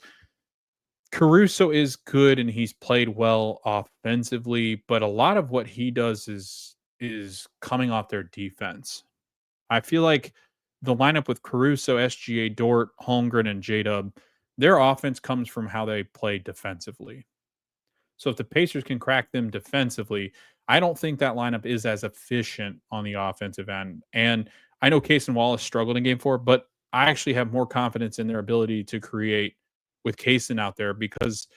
Caruso is good and he's played well offensively, but a lot of what he does is coming off their defense. I feel like the lineup with Caruso, SGA, Dort, Holmgren, and J-Dub, their offense comes from how they play defensively. So if the Pacers can crack them defensively, I don't think that lineup is as efficient on the offensive end. And I know Case and Wallace struggled in game 4, but I actually have more confidence in their ability to create with Kaysen out there because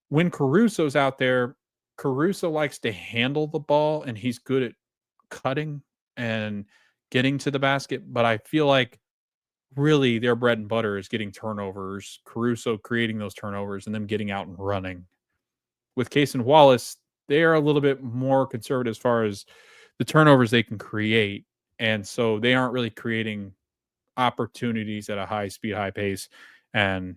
when Caruso's out there, Caruso likes to handle the ball and he's good at cutting and getting to the basket. But I feel like really their bread and butter is getting turnovers, Caruso creating those turnovers and them getting out and running. With Case and Wallace, they are a little bit more conservative as far as the turnovers they can create. And so they aren't really creating opportunities at a high speed, high pace and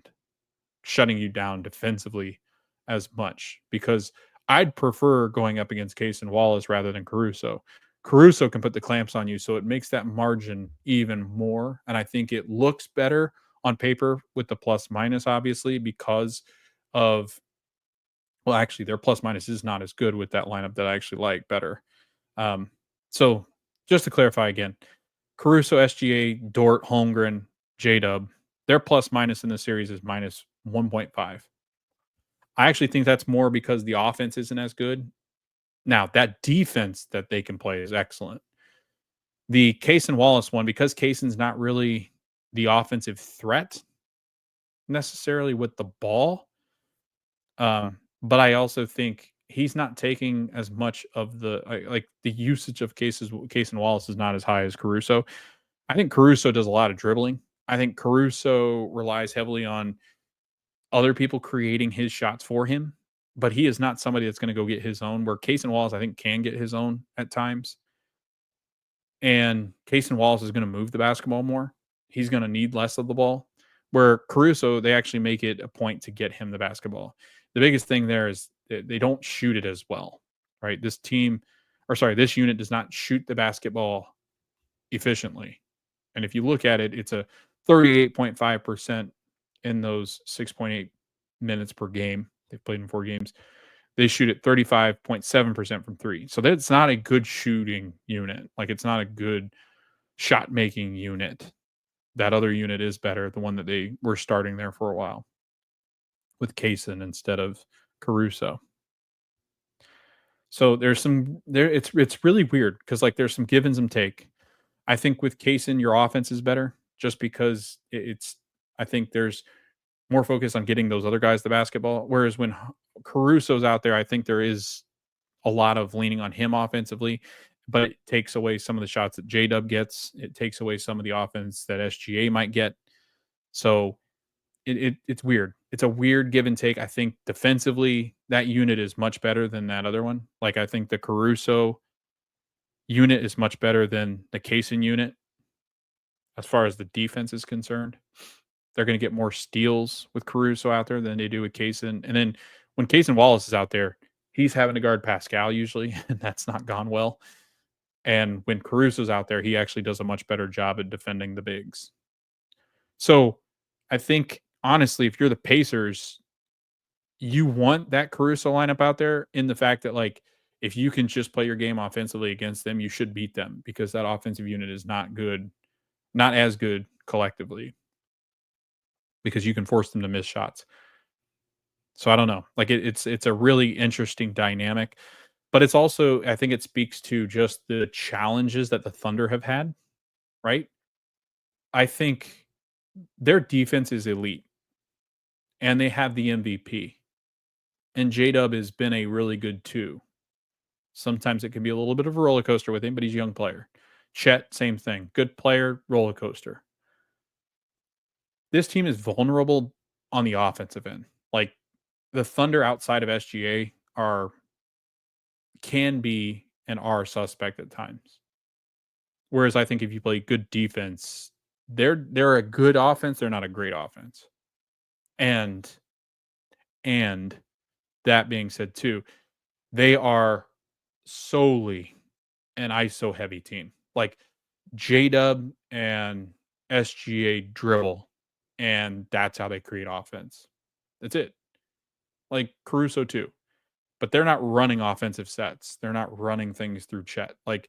shutting you down defensively as much because I'd prefer going up against Case and Wallace rather than Caruso. Caruso can put the clamps on you, so it makes that margin even more. And I think it looks better on paper with the plus minus, obviously, because of, well, actually, their plus minus is not as good with that lineup that I actually like better. So just to clarify again, Caruso, SGA, Dort, Holmgren, J-Dub, their plus minus in the series is minus 1.5. I actually think that's more because the offense isn't as good. Now, that defense that they can play is excellent. The Case and Wallace one, because Kaysen's not really the offensive threat necessarily with the ball, but I also think he's not taking as much of like the usage of Case and Wallace is not as high as Caruso. I think Caruso does a lot of dribbling. I think Caruso relies heavily on other people creating his shots for him, but he is not somebody that's going to go get his own. Where Case and Wallace, I think, can get his own at times. And Case and Wallace is going to move the basketball more. He's going to need less of the ball. Where Caruso, they actually make it a point to get him the basketball. The biggest thing there is they don't shoot it as well, right? This unit does not shoot the basketball efficiently. And if you look at it, it's a 38.5% in those 6.8 minutes per game. They've played in 4 games. They shoot at 35.7% from 3. So that's not a good shooting unit. Like, it's not a good shot making unit. That other unit is better, the one that they were starting there for a while with Kaysen instead of Caruso. So it's really weird because like there's some give and some take. I think with Kaysen, your offense is better just because I think there's more focus on getting those other guys the basketball. Whereas when Caruso's out there, I think there is a lot of leaning on him offensively, but it takes away some of the shots that J-Dub gets. It takes away some of the offense that SGA might get. So it's weird. It's a weird give and take. I think defensively, that unit is much better than that other one. Like, I think the Caruso unit is much better than the Kaysen unit. as far as the defense is concerned. They're going to get more steals with Caruso out there than they do with Kaysen. And then when Kaysen Wallace is out there, he's having to guard Pascal usually, and that's not gone well. And when Caruso's out there, he actually does a much better job at defending the bigs. So I think, honestly, if you're the Pacers, you want that Caruso lineup out there in the fact that, like, if you can just play your game offensively against them, you should beat them because that offensive unit is not good, not as good collectively because you can force them to miss shots. So I don't know. Like it's a really interesting dynamic, but it's also I think it speaks to just the challenges that the Thunder have had, right? I think their defense is elite and they have the MVP. And J-Dub has been a really good too. Sometimes it can be a little bit of a roller coaster with him, but he's a young player. Chet, same thing. Good player, roller coaster. This team is vulnerable on the offensive end. Like the Thunder outside of SGA can be and are suspect at times. Whereas I think if you play good defense, they're a good offense, they're not a great offense. And that being said too, they are solely an ISO heavy team. Like J-Dub and SGA dribble, and that's how they create offense. That's it. Like Caruso too. But they're not running offensive sets. They're not running things through Chet. Like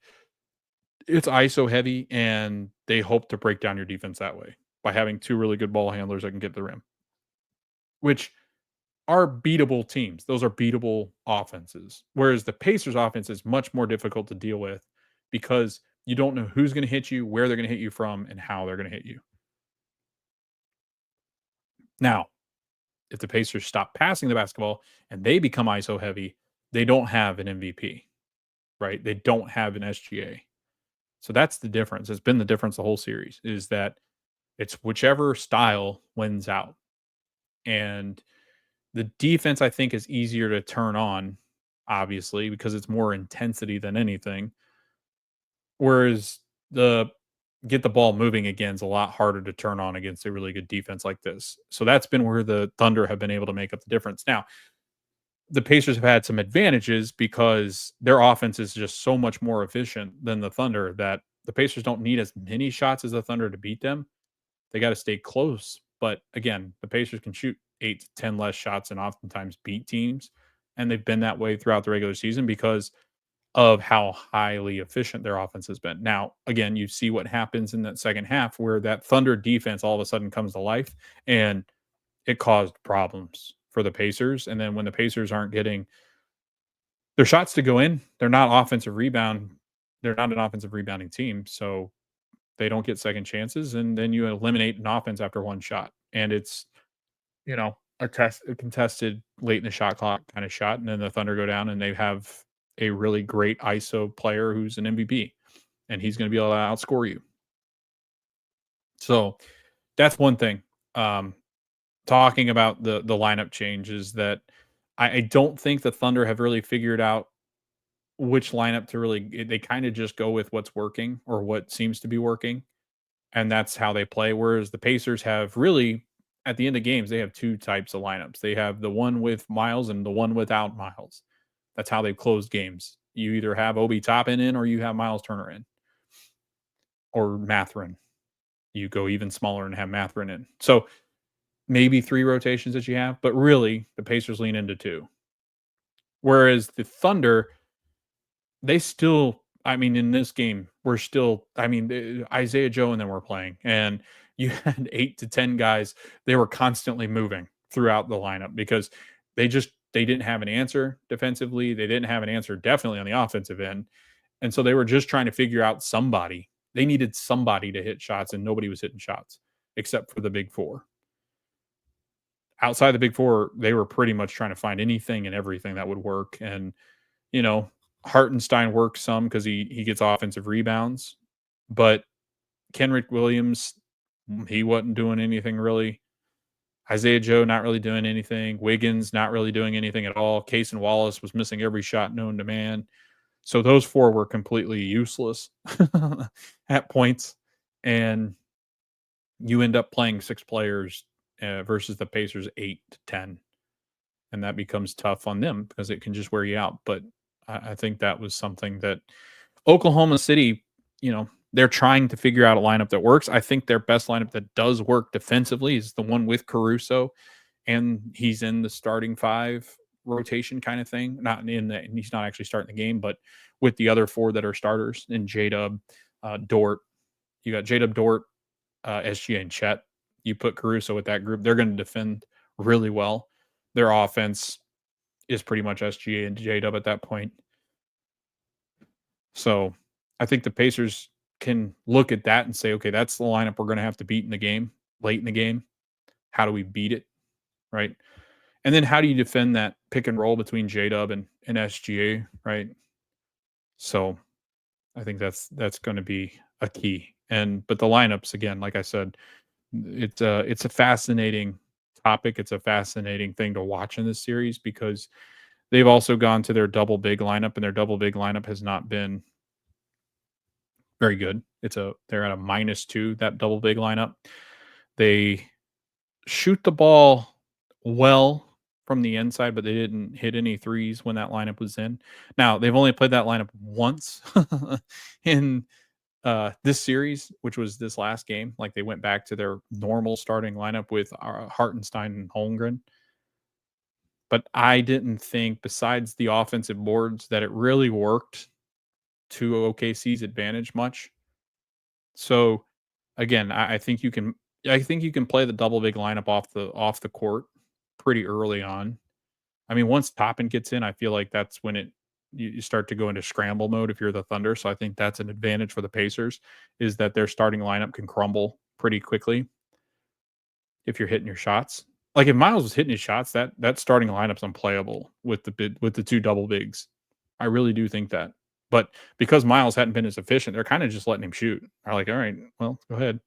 it's ISO heavy, and they hope to break down your defense that way by having two really good ball handlers that can get the rim, which are beatable teams. Those are beatable offenses. Whereas the Pacers offense is much more difficult to deal with because you don't know who's going to hit you, where they're going to hit you from, and how they're going to hit you. Now, if the Pacers stop passing the basketball and they become ISO heavy, they don't have an MVP, right? They don't have an SGA. So that's the difference. It's been the difference the whole series is that it's whichever style wins out. And the defense, I think, is easier to turn on, obviously, because it's more intensity than anything. Whereas the get the ball moving again is a lot harder to turn on against a really good defense like this. So that's been where the Thunder have been able to make up the difference. Now, the Pacers have had some advantages because their offense is just so much more efficient than the Thunder that the Pacers don't need as many shots as the Thunder to beat them. They got to stay close. But again, the Pacers can shoot 8 to 10 less shots and oftentimes beat teams. And they've been that way throughout the regular season because of how highly efficient their offense has been. Now, again, you see what happens in that second half where that Thunder defense all of a sudden comes to life and it caused problems for the Pacers. And then when the Pacers aren't getting their shots to go in, they're not offensive rebound. They're not an offensive rebounding team. So they don't get second chances. And then you eliminate an offense after one shot. And it's, a contested late in the shot clock kind of shot. And then the Thunder go down and they have a really great ISO player who's an MVP. And he's going to be able to outscore you. So that's one thing. Talking about the lineup changes that I don't think the Thunder have really figured out which lineup to really they kind of just go with what's working or what seems to be working, and that's how they play. Whereas the Pacers have really, at the end of games, they have two types of lineups. They have the one with Miles and the one without Miles. That's how they've closed games. You either have Obi Toppin in or you have Miles Turner in. Or Mathurin. You go even smaller and have Mathurin in. So maybe 3 rotations that you have, but really the Pacers lean into 2. Whereas the Thunder, they still, in this game, Isaiah Joe and them were playing, and you had 8 to 10 guys. They were constantly moving throughout the lineup because they didn't have an answer defensively. They didn't have an answer definitely on the offensive end. And so they were just trying to figure out somebody. They needed somebody to hit shots, and nobody was hitting shots except for the big 4. Outside the big 4, they were pretty much trying to find anything and everything that would work. And, Hartenstein works some because he gets offensive rebounds. But Kenrich Williams, he wasn't doing anything really. Isaiah Joe, not really doing anything. Wiggins, not really doing anything at all. Kaysen Wallace was missing every shot known to man. So those 4 were completely useless at points. And you end up playing 6 players versus the Pacers 8 to 10, and that becomes tough on them because it can just wear you out. But I think that was something that Oklahoma City, they're trying to figure out a lineup that works. I think their best lineup that does work defensively is the one with Caruso, and he's in the starting 5 rotation kind of thing. Not in the, he's not actually starting the game, but with the other 4 that are starters in J-Dub, Dort. You got J-Dub, Dort, SGA, and Chet. You put Caruso with that group, they're going to defend really well. Their offense is pretty much SGA and J-Dub at that point. So I think the Pacers can look at that and say, okay, that's the lineup we're going to have to beat in the game, late in the game. How do we beat it? Right. And then how do you defend that pick and roll between J-Dub and SGA? Right. So I think that's going to be a key. But the lineups, again, like I said, it's a fascinating topic. It's a fascinating thing to watch in this series because they've also gone to their double big lineup, and their double big lineup has not been very good. They're at a -2, that double big lineup. They shoot the ball well from the inside, but they didn't hit any threes when that lineup was in. Now, they've only played that lineup once in this series, which was this last game. Like, they went back to their normal starting lineup with Hartenstein and Holmgren. But I didn't think, besides the offensive boards, that it really worked to OKC's advantage much. So again, I think you can play the double big lineup off the court pretty early on. I mean, once Toppin gets in, I feel like that's when you start to go into scramble mode if you're the Thunder. So I think that's an advantage for the Pacers, is that their starting lineup can crumble pretty quickly if you're hitting your shots. Like, if Miles was hitting his shots, that starting lineup's unplayable with the 2 double bigs. I really do think that. But because Miles hadn't been as efficient, they're kind of just letting him shoot. They're like, all right, well, go ahead.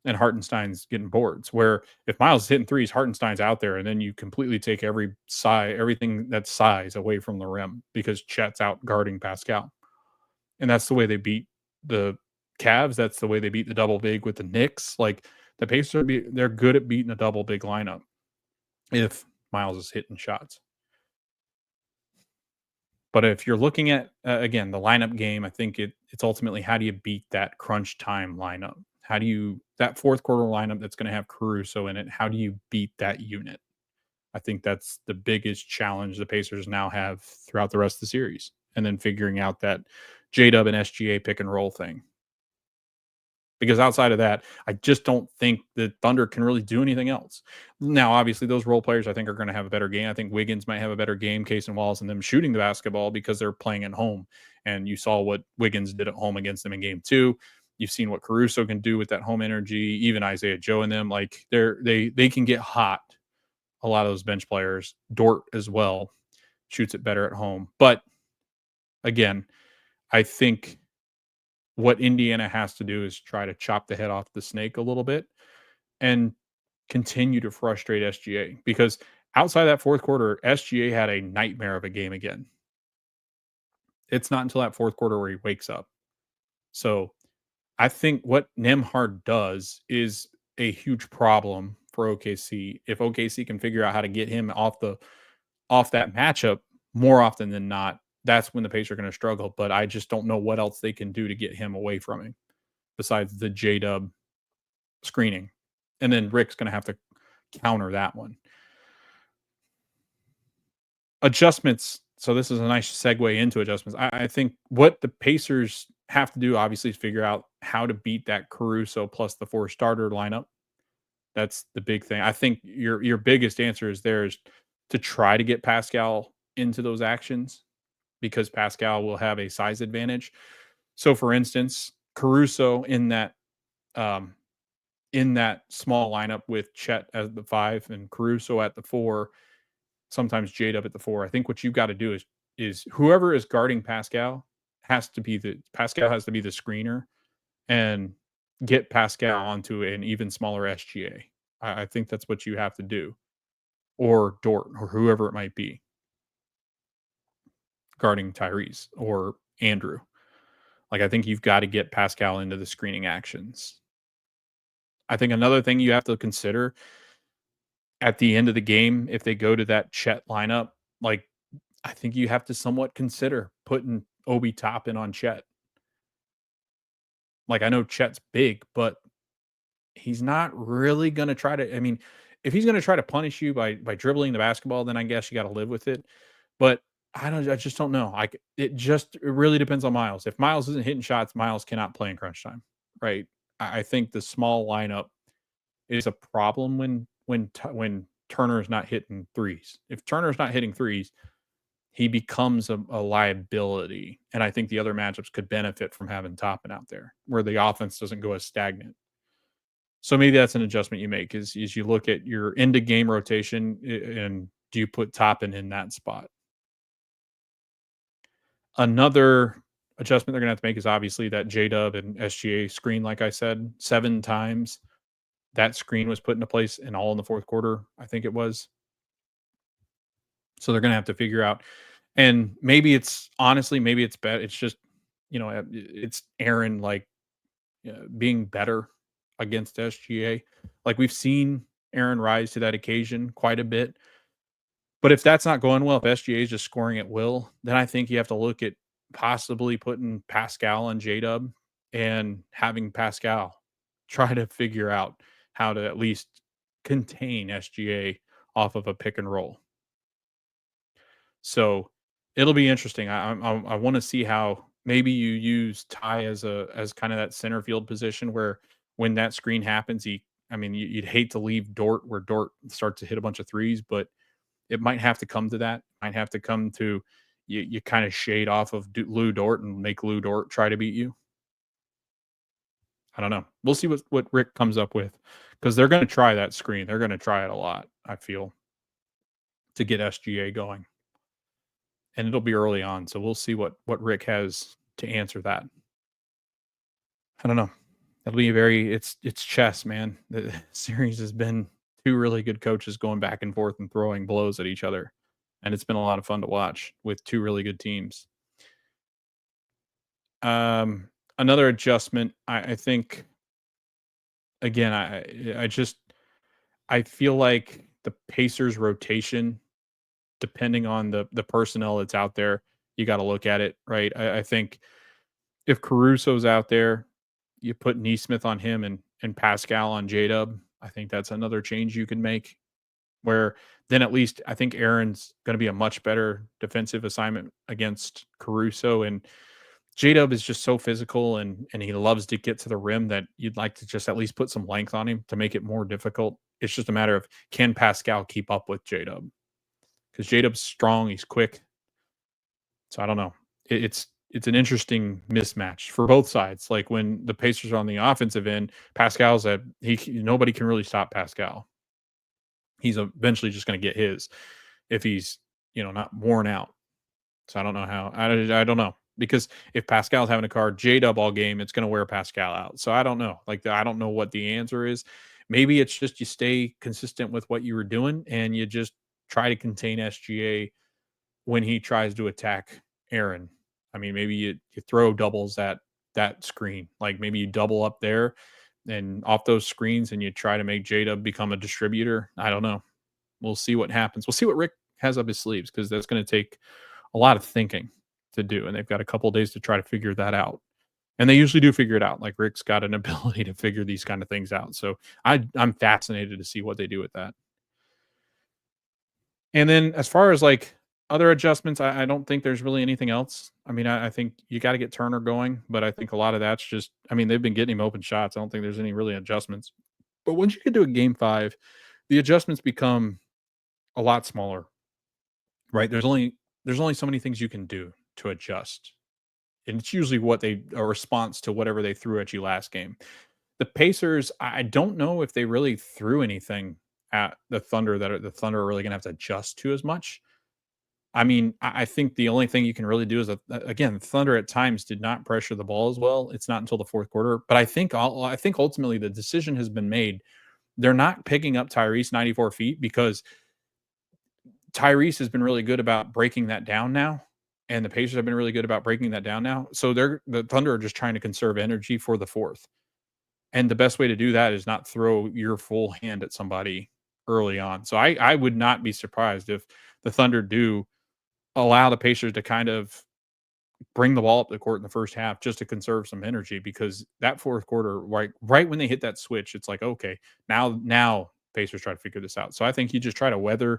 And Hartenstein's getting boards. Where if Miles is hitting threes, Hartenstein's out there, and then you completely take everything that's size away from the rim because Chet's out guarding Pascal. And that's the way they beat the Cavs. That's the way they beat the double big with the Knicks. Like, the Pacers, they're good at beating a double big lineup if Miles is hitting shots. But if you're looking at, again, the lineup game, I think it's ultimately, how do you beat that crunch time lineup? How do you, that fourth quarter lineup that's going to have Caruso in it, how do you beat that unit? I think that's the biggest challenge the Pacers now have throughout the rest of the series. And then figuring out that J-Dub and SGA pick and roll thing. Because outside of that, I just don't think the Thunder can really do anything else. Now, obviously, those role players, I think, are going to have a better game. I think Wiggins might have a better game, Case and Wallace, and them shooting the basketball because they're playing at home. And you saw what Wiggins did at home against them in game 2. You've seen what Caruso can do with that home energy. Even Isaiah Joe and them, like, they can get hot. A lot of those bench players, Dort as well, shoots it better at home. But again, I think what Indiana has to do is try to chop the head off the snake a little bit and continue to frustrate SGA, because outside that fourth quarter, SGA had a nightmare of a game again. It's not until that fourth quarter where he wakes up. So I think what Nembhard does is a huge problem for OKC. If OKC can figure out how to get him off that matchup more often than not, that's when the Pacers are going to struggle. But I just don't know what else they can do to get him away from him besides the J-Dub screening. And then Rick's going to have to counter that one. Adjustments. So this is a nice segue into adjustments. I think what the Pacers have to do, obviously, is figure out how to beat that Caruso plus the 4 starter lineup. That's the big thing. I think your biggest answer is to try to get Pascal into those actions, because Pascal will have a size advantage. So, for instance, Caruso in that small lineup with Chet as the 5 and Caruso at the 4, sometimes J-Dub at the 4. I think what you've got to do is whoever is guarding Pascal has to be the screener and get Pascal onto an even smaller SGA. I think that's what you have to do, or Dort, or whoever it might be guarding Tyrese or Andrew. Like, I think you've got to get Pascal into the screening actions. I think another thing you have to consider at the end of the game, if they go to that Chet lineup, like I think you have to somewhat consider putting Obi Toppin on Chet. Like I know Chet's big, but he's not really gonna try to. I mean, if he's gonna try to punish you by dribbling the basketball, then I guess you got to live with it. But I just don't know. It really depends on Miles. If Miles isn't hitting shots, Miles cannot play in crunch time, right? I think the small lineup is a problem when Turner is not hitting threes. If Turner's not hitting threes, he becomes a liability. And I think the other matchups could benefit from having Toppin out there where the offense doesn't go as stagnant. So maybe that's an adjustment you make is you look at your end of game rotation and do you put Toppin in that spot? Another adjustment they're gonna have to make is obviously that J-Dub and SGA screen, like I said, 7 times that screen was put into place and all in the fourth quarter, I think it was. So they're gonna have to figure out, and maybe it's honestly, maybe it's bad. It's just, it's Aaron like being better against SGA. Like we've seen Aaron rise to that occasion quite a bit. But if that's not going well, if SGA is just scoring at will, then I think you have to look at possibly putting Pascal on J-Dub and having Pascal try to figure out how to at least contain SGA off of a pick and roll. So it'll be interesting. I want to see how maybe you use Ty as kind of that center field position where when that screen happens, you'd hate to leave Dort where Dort starts to hit a bunch of threes, but it might have to come to that. Might have to come to you kind of shade off of Lou Dort and make Lou Dort try to beat you. I don't know. We'll see what Rick comes up with because they're going to try that screen. They're going to try it a lot, I feel, to get SGA going. And it'll be early on, so we'll see what Rick has to answer that. I don't know. It'll be it's chess, man. The series has been two really good coaches going back and forth and throwing blows at each other. And it's been a lot of fun to watch with two really good teams. Another adjustment, I think, again, I feel like the Pacers rotation, depending on the personnel that's out there, you got to look at it, right? I think if Caruso's out there, you put Neesmith on him and Pascal on J-Dub. I think that's another change you can make where then at least I think Aaron's going to be a much better defensive assignment against Caruso. And J-Dub is just so physical and he loves to get to the rim that you'd like to just at least put some length on him to make it more difficult. It's just a matter of can Pascal keep up with J-Dub? Because J-Dub's strong, he's quick. So I don't know. It's an interesting mismatch for both sides. Like when the Pacers are on the offensive end, Pascal's nobody can really stop Pascal. He's eventually just going to get his if he's not worn out. So I don't know how. I don't know because if Pascal's having a card J-Dub all game, it's going to wear Pascal out. So I don't know. Like I don't know what the answer is. Maybe it's just you stay consistent with what you were doing and you just try to contain SGA when he tries to attack Aaron. I mean, maybe you throw doubles at that screen. Like maybe you double up there and off those screens and you try to make J-Dub become a distributor. I don't know. We'll see what happens. We'll see what Rick has up his sleeves because that's going to take a lot of thinking to do. And they've got a couple of days to try to figure that out. And they usually do figure it out. Like Rick's got an ability to figure these kind of things out. So I'm fascinated to see what they do with that. And then as far as like other adjustments, I don't think there's really anything else. I mean, I think you got to get Turner going, but I think a lot of that's just, I mean, they've been getting him open shots. I don't think there's any really adjustments. But once you get to a game 5, the adjustments become a lot smaller, right? There's only so many things you can do to adjust. And it's usually a response to whatever they threw at you last game. The Pacers, I don't know if they really threw anything at the Thunder that the Thunder are really going to have to adjust to as much. I mean, I think the only thing you can really do is again, Thunder at times did not pressure the ball as well. It's not until the fourth quarter, but I think ultimately the decision has been made. They're not picking up Tyrese 94 feet because Tyrese has been really good about breaking that down now, and the Pacers have been really good about breaking that down now. So the Thunder are just trying to conserve energy for the fourth. And the best way to do that is not throw your full hand at somebody early on. So I would not be surprised if the Thunder do allow the Pacers to kind of bring the ball up the court in the first half just to conserve some energy, because that fourth quarter, right when they hit that switch, it's like, okay, now Pacers try to figure this out. So I think you just try to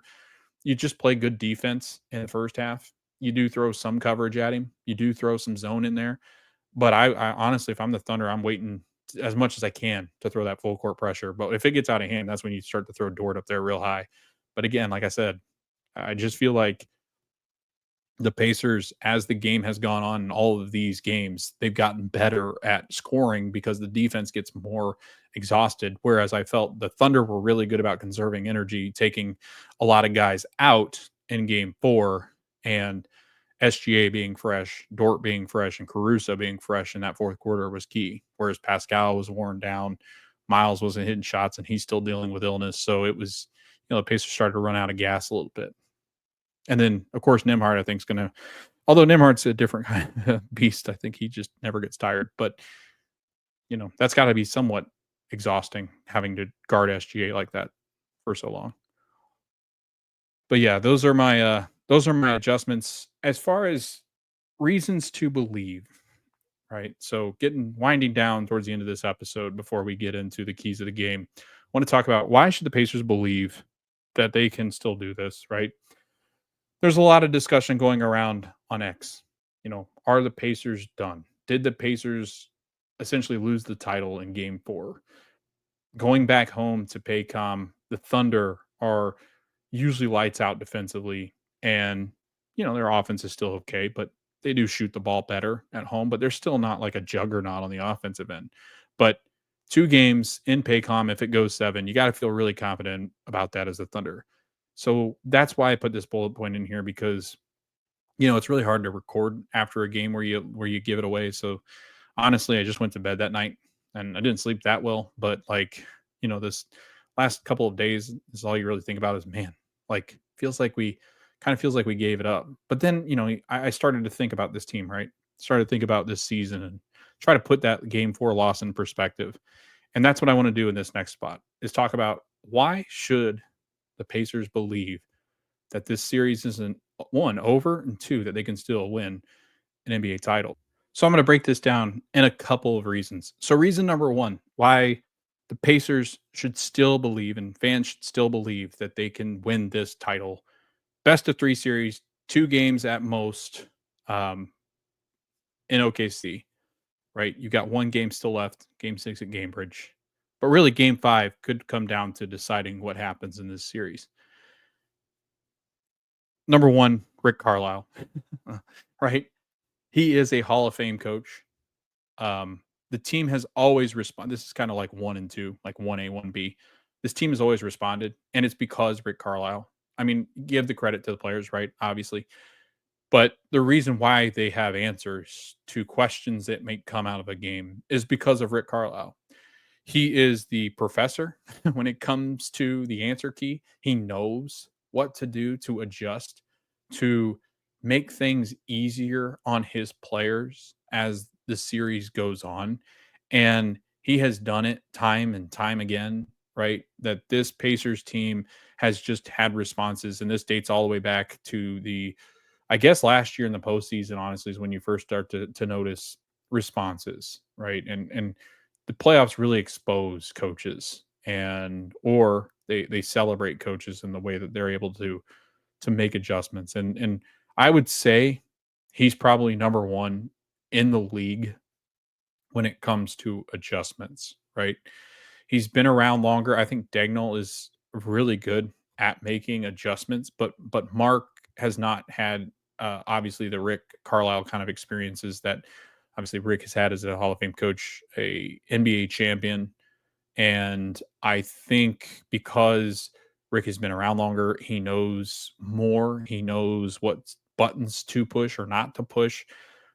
you just play good defense in the first half. You do throw some coverage at him. You do throw some zone in there. But I honestly, if I'm the Thunder, I'm waiting as much as I can to throw that full court pressure. But if it gets out of hand, that's when you start to throw Dort up there real high. But again, like I said, I just feel like the Pacers, as the game has gone on in all of these games, they've gotten better at scoring because the defense gets more exhausted. Whereas I felt the Thunder were really good about conserving energy, taking a lot of guys out in game 4, and SGA being fresh, Dort being fresh, and Caruso being fresh in that fourth quarter was key. Whereas Pascal was worn down, Miles wasn't hitting shots, and he's still dealing with illness. So it was, the Pacers started to run out of gas a little bit. And then, of course, Nimhard, I think, is going to, although Nimhard's a different kind of beast, I think he just never gets tired. But, that's got to be somewhat exhausting, having to guard SGA like that for so long. But yeah, those are my adjustments as far as reasons to believe, right? So winding down towards the end of this episode before we get into the keys of the game, I want to talk about why should the Pacers believe that they can still do this, right? There's a lot of discussion going around on X. Are the Pacers done? Did the Pacers essentially lose the title in game 4? Going back home to Paycom, the Thunder are usually lights out defensively, and their offense is still okay, but they do shoot the ball better at home, but they're still not like a juggernaut on the offensive end. But 2 games in Paycom, if it goes 7, you got to feel really confident about that as the Thunder. So that's why I put this bullet point in here, because it's really hard to record after a game where you give it away. So honestly, I just went to bed that night and I didn't sleep that well, but this last couple of days is all you really think about is, man, feels like we gave it up. But then, I started to think about this team, right? Started to think about this season and try to put that game 4 loss in perspective. And that's what I want to do in this next spot, is talk about why should the Pacers believe that this series isn't, 1, over, and 2, that they can still win an NBA title. So I'm going to break this down in a couple of reasons. So reason number 1, why the Pacers should still believe, and fans should still believe, that they can win this title. Best of 3 series, 2 games at most, in OKC, right? You got 1 game still left, game 6 at Gainbridge. But really, game 5 could come down to deciding what happens in this series. Number 1, Rick Carlisle, right? He is a Hall of Fame coach. The team has always responded. This is kind of like 1 and 2, like 1A, 1B. This team has always responded, and it's because Rick Carlisle. I mean, give the credit to the players, right? Obviously. But the reason why they have answers to questions that may come out of a game is because of Rick Carlisle. He is the professor when it comes to the answer key. He knows what to do to adjust, to make things easier on his players as the series goes on. And he has done it time and time again, right? That this Pacers team has just had responses. And this dates all the way back to I guess last year in the postseason, honestly, is when you first start to notice responses, right? And the playoffs really expose coaches, or they celebrate coaches in the way that they're able to make adjustments. And I would say he's probably number 1 in the league when it comes to adjustments, right? He's been around longer. I think Dagnall is really good at making adjustments, but Mark has not had obviously the Rick Carlisle kind of experiences that obviously Rick has had as a Hall of Fame coach, a NBA champion. And I think because Rick has been around longer, he knows more. He knows what buttons to push or not to push.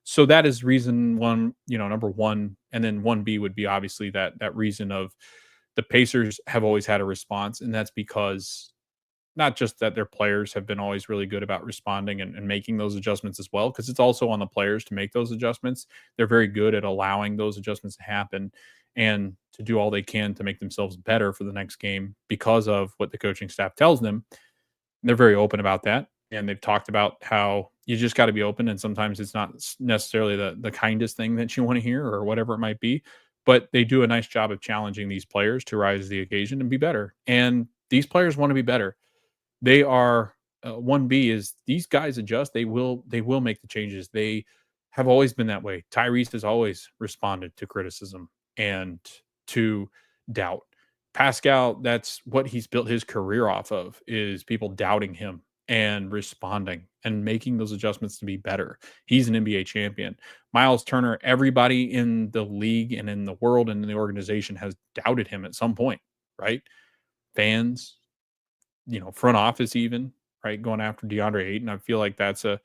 So that is reason 1, number 1. And then 1B would be obviously that reason of the Pacers have always had a response. And that's because not just that their players have been always really good about responding and making those adjustments as well, because it's also on the players to make those adjustments. They're very good at allowing those adjustments to happen. and to do all they can to make themselves better for the next game because of what the coaching staff tells them. They're very open about that. And they've talked about how you just got to be open. And sometimes it's not necessarily the kindest thing that you want to hear or whatever it might be. But they do a nice job of challenging these players to rise to the occasion and be better. And these players want to be better. They are 1B is these guys adjust. They will make the changes. They have always been that way. Tyrese has always responded to criticism and to doubt. Pascal, that's what he's built his career off of, is people doubting him and responding and making those adjustments to be better. He's an NBA champion. Miles Turner, everybody in the league and in the world and in the organization has doubted him at some point, right? Fans, front office even, right? Going after DeAndre Ayton. I feel like that's a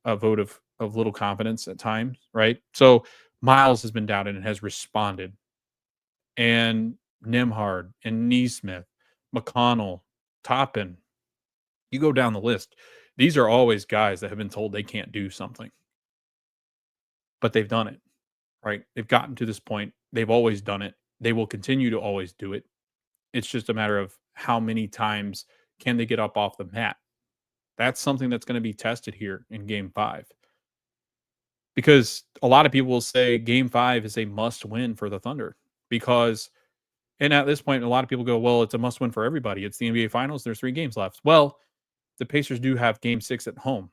vote of little confidence at times, right? So Miles has been doubted and has responded. And Nimhard and Neesmith, McConnell, Toppin, you go down the list. These are always guys that have been told they can't do something, but they've done it, right? They've gotten to this point. They've always done it. They will continue to always do it. It's just a matter of how many times can they get up off the mat. That's something that's going to be tested here in game 5. Because a lot of people will say game 5 is a must win for the Thunder because and at this point a lot of people go, well, it's a must win for everybody. It's the NBA finals. There's 3 games left. Well, the Pacers do have game 6 at home.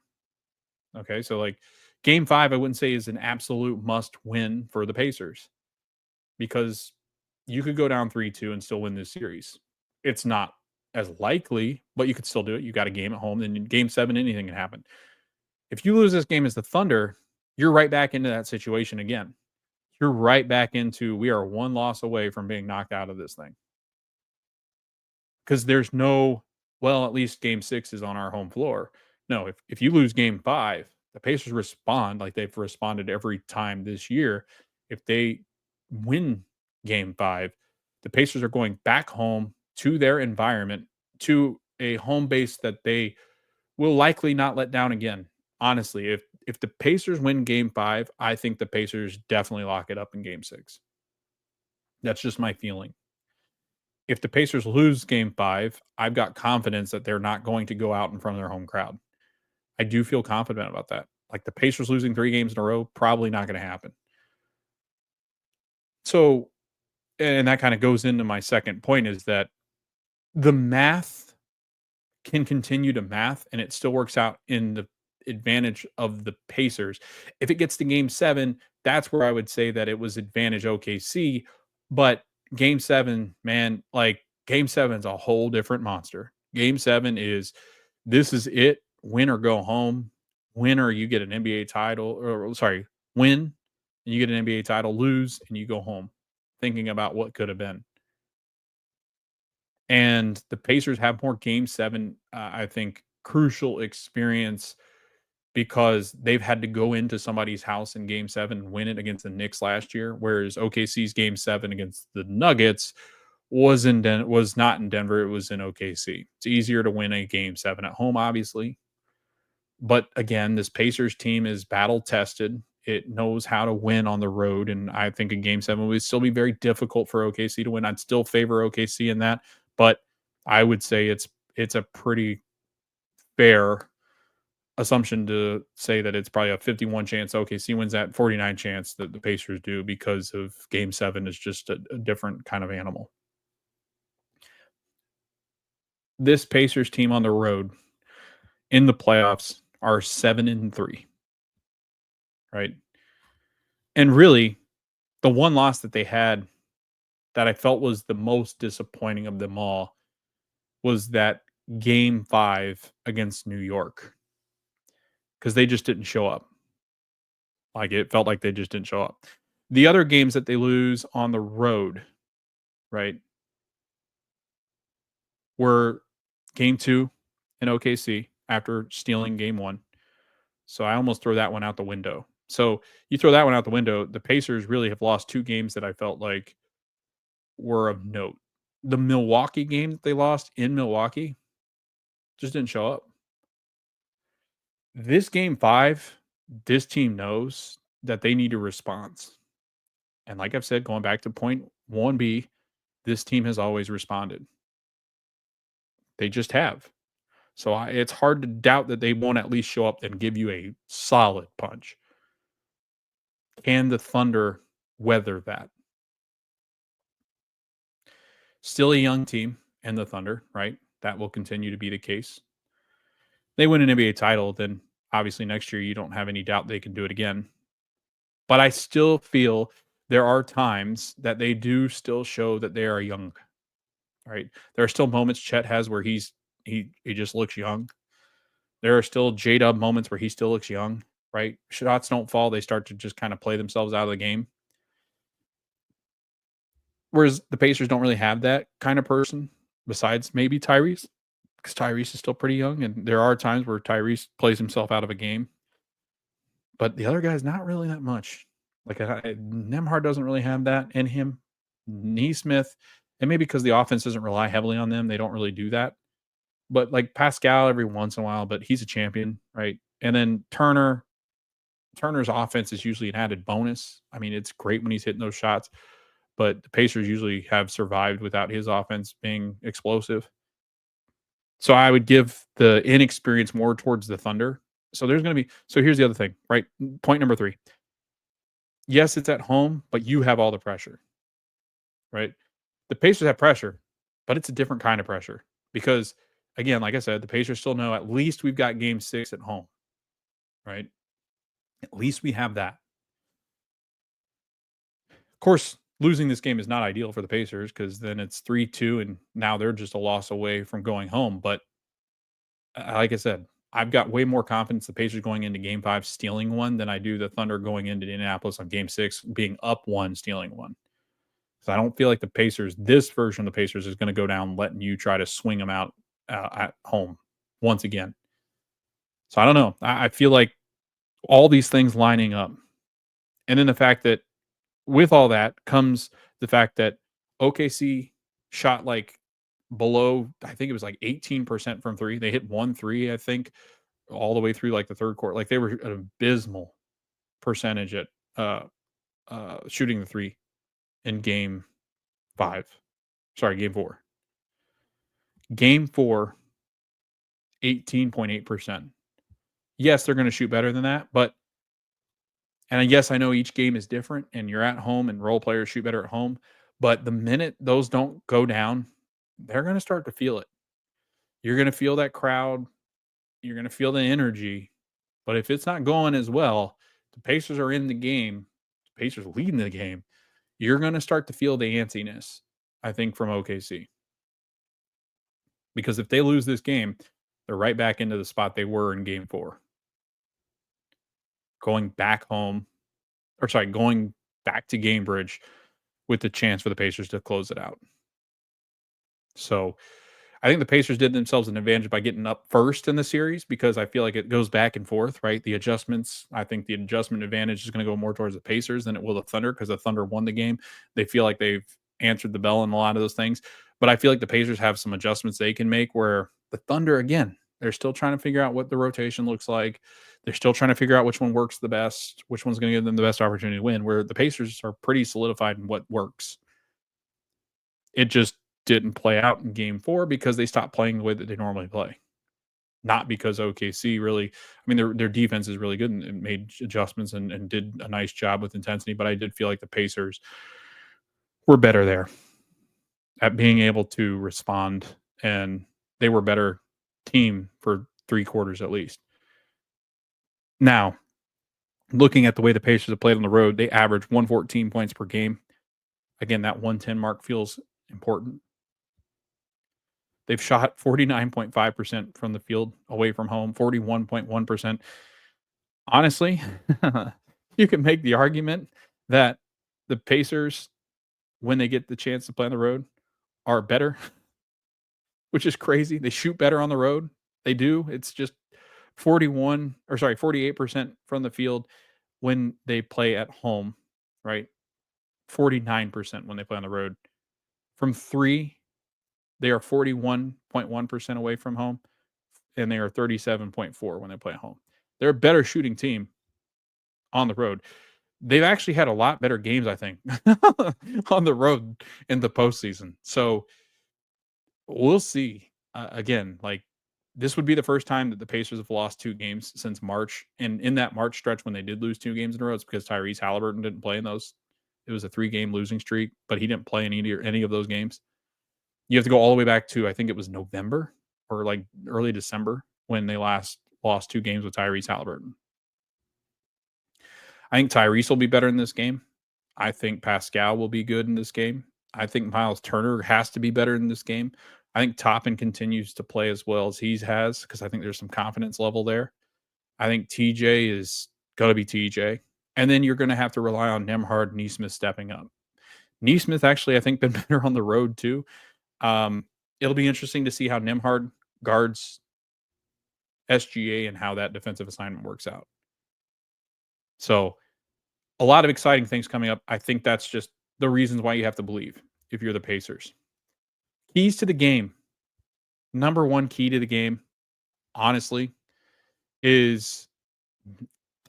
Okay? So like game 5 I wouldn't say is an absolute must win for the Pacers because you could go down 3-2 and still win this series. It's not as likely, but you could still do it. You got a game at home, then in game 7 anything can happen. If you lose this game as the Thunder, you're right back into that situation again. You're right back into we are 1 loss away from being knocked out of this thing. Because there's no, well, at least game 6 is on our home floor. No, if you lose game 5, the Pacers respond like they've responded every time this year. If they win game 5, the Pacers are going back home to their environment, to a home base that they will likely not let down again. Honestly, if the Pacers win game 5, I think the Pacers definitely lock it up in game 6. That's just my feeling. If the Pacers lose game 5, I've got confidence that they're not going to go out in front of their home crowd. I do feel confident about that. Like the Pacers losing 3 games in a row, probably not going to happen. So, and that kind of goes into my second point is that the math can continue to math and it still works out in the advantage of the Pacers. If it gets to game 7, that's where I would say that it was advantage OKC, but game 7, man, like game 7 is a whole different monster. Game 7 is this is it, win or go home. Win or you get an NBA title, or sorry, win and you get an NBA title, lose and you go home thinking about what could have been. And the Pacers have more game 7, I think, crucial experience because they've had to go into somebody's house in game 7 and win it against the Knicks last year, whereas OKC's game 7 against the Nuggets was not in Denver, it was in OKC. It's easier to win a game 7 at home, obviously. But again, this Pacers team is battle tested. It knows how to win on the road. And I think a game 7 would still be very difficult for OKC to win. I'd still favor OKC in that, but I would say it's a pretty fair assumption to say that it's probably a 51 chance OKC wins that, 49 chance that the Pacers do because of game 7 is just a different kind of animal. This Pacers team on the road in the playoffs are 7-3, right? And really, the one loss that they had that I felt was the most disappointing of them all was that game 5 against New York because they just didn't show up. Like it felt like they just didn't show up. The other games that they lose on the road, right, were game 2 in OKC after stealing game 1. So I almost throw that one out the window. So you throw that one out the window, the Pacers really have lost 2 games that I felt like were of note. The Milwaukee game that they lost in Milwaukee just didn't show up. This game 5, this team knows that they need a response. And like I've said, going back to point 1B, this team has always responded. They just have. So it's hard to doubt that they won't at least show up and give you a solid punch. Can the Thunder weather that? Still a young team and the Thunder, right? That will continue to be the case. They win an NBA title, then obviously next year you don't have any doubt they can do it again. But I still feel there are times that they do still show that they are young, right? There are still moments Chet has where he just looks young. There are still J-Dub moments where he still looks young, right? Shots don't fall, they start to just kind of play themselves out of the game. Whereas the Pacers don't really have that kind of person besides maybe Tyrese, because Tyrese is still pretty young, and there are times where Tyrese plays himself out of a game. But the other guy's not really that much. Like, Nembhard doesn't really have that in him. Nesmith, and maybe because the offense doesn't rely heavily on them, they don't really do that. But like Pascal every once in a while, but he's a champion, right? And then Turner's offense is usually an added bonus. I mean, it's great when he's hitting those shots, but the Pacers usually have survived without his offense being explosive. So I would give the inexperience more towards the Thunder. So here's the other thing, right? Point number 3. Yes, it's at home, but you have all the pressure, right? The Pacers have pressure, but it's a different kind of pressure because, again, like I said, the Pacers still know at least we've got game 6 at home, right? At least we have that. Of course, losing this game is not ideal for the Pacers because then it's 3-2 and now they're just a loss away from going home. But like I said, I've got way more confidence the Pacers going into game 5 stealing one than I do the Thunder going into Indianapolis on game 6 being up 1 stealing one. So I don't feel like this version of the Pacers is going to go down letting you try to swing them out at home once again. So I don't know. I feel like all these things lining up. And then the fact that with all that comes the fact that OKC shot like below, I think it was like 18% from 3. They hit 1 3, I think, all the way through like the third quarter. Like they were an abysmal percentage at shooting the 3 in game 5. Sorry, game 4. Game 4, 18.8%. Yes, they're going to shoot better than that, but and yes, I know each game is different and you're at home and role players shoot better at home, but the minute those don't go down, they're going to start to feel it. You're going to feel that crowd, you're going to feel the energy, but if it's not going as well, the Pacers are in the game, the Pacers leading the game, you're going to start to feel the antsiness, I think, from OKC. Because if they lose this game, they're right back into the spot they were in game 4. Going back home, going back to Gainbridge with the chance for the Pacers to close it out. So I think the Pacers did themselves an advantage by getting up first in the series because I feel like it goes back and forth, right? The adjustments, I think the adjustment advantage is going to go more towards the Pacers than it will the Thunder because the Thunder won the game. They feel like they've answered the bell in a lot of those things. But I feel like the Pacers have some adjustments they can make where the Thunder, again, they're still trying to figure out what the rotation looks like. They're still trying to figure out which one works the best, which one's going to give them the best opportunity to win, where the Pacers are pretty solidified in what works. It just didn't play out in game 4 because they stopped playing the way that they normally play. Not because OKC really, I mean, their defense is really good and made adjustments and did a nice job with intensity, but I did feel like the Pacers were better there at being able to respond, and they were a better team for 3 quarters at least. Now, looking at the way the Pacers have played on the road, they average 114 points per game. Again, that 110 mark feels important. They've shot 49.5% from the field away from home, 41.1%. Honestly, you can make the argument that the Pacers, when they get the chance to play on the road, are better, which is crazy. They shoot better on the road. They do. It's just 48% from the field when they play at home, right? 49% when they play on the road. From 3, they are 41.1% away from home, and they are 37.4 when they play at home. They're a better shooting team on the road. they've actually had a lot better games, I think, on the road in the postseason. So we'll see. Again, like this would be the first time that the Pacers have lost 2 games since March. And in that March stretch, when they did lose 2 games in a row, it's because Tyrese Halliburton didn't play in those. It was a 3-game losing streak, but he didn't play in any of those games. You have to go all the way back to, I think it was November or like early December when they last lost 2 games with Tyrese Halliburton. I think Tyrese will be better in this game. I think Pascal will be good in this game. I think Miles Turner has to be better in this game. I think Toppin continues to play as well as he has because I think there's some confidence level there. I think TJ is going to be TJ. And then you're going to have to rely on Nemhard, Neesmith stepping up. Neesmith actually, I think, been better on the road too. It'll be interesting to see how Nemhard guards SGA and how that defensive assignment works out. So a lot of exciting things coming up. I think that's just the reasons why you have to believe if you're the Pacers. Keys to the game. Number one key to the game, honestly, is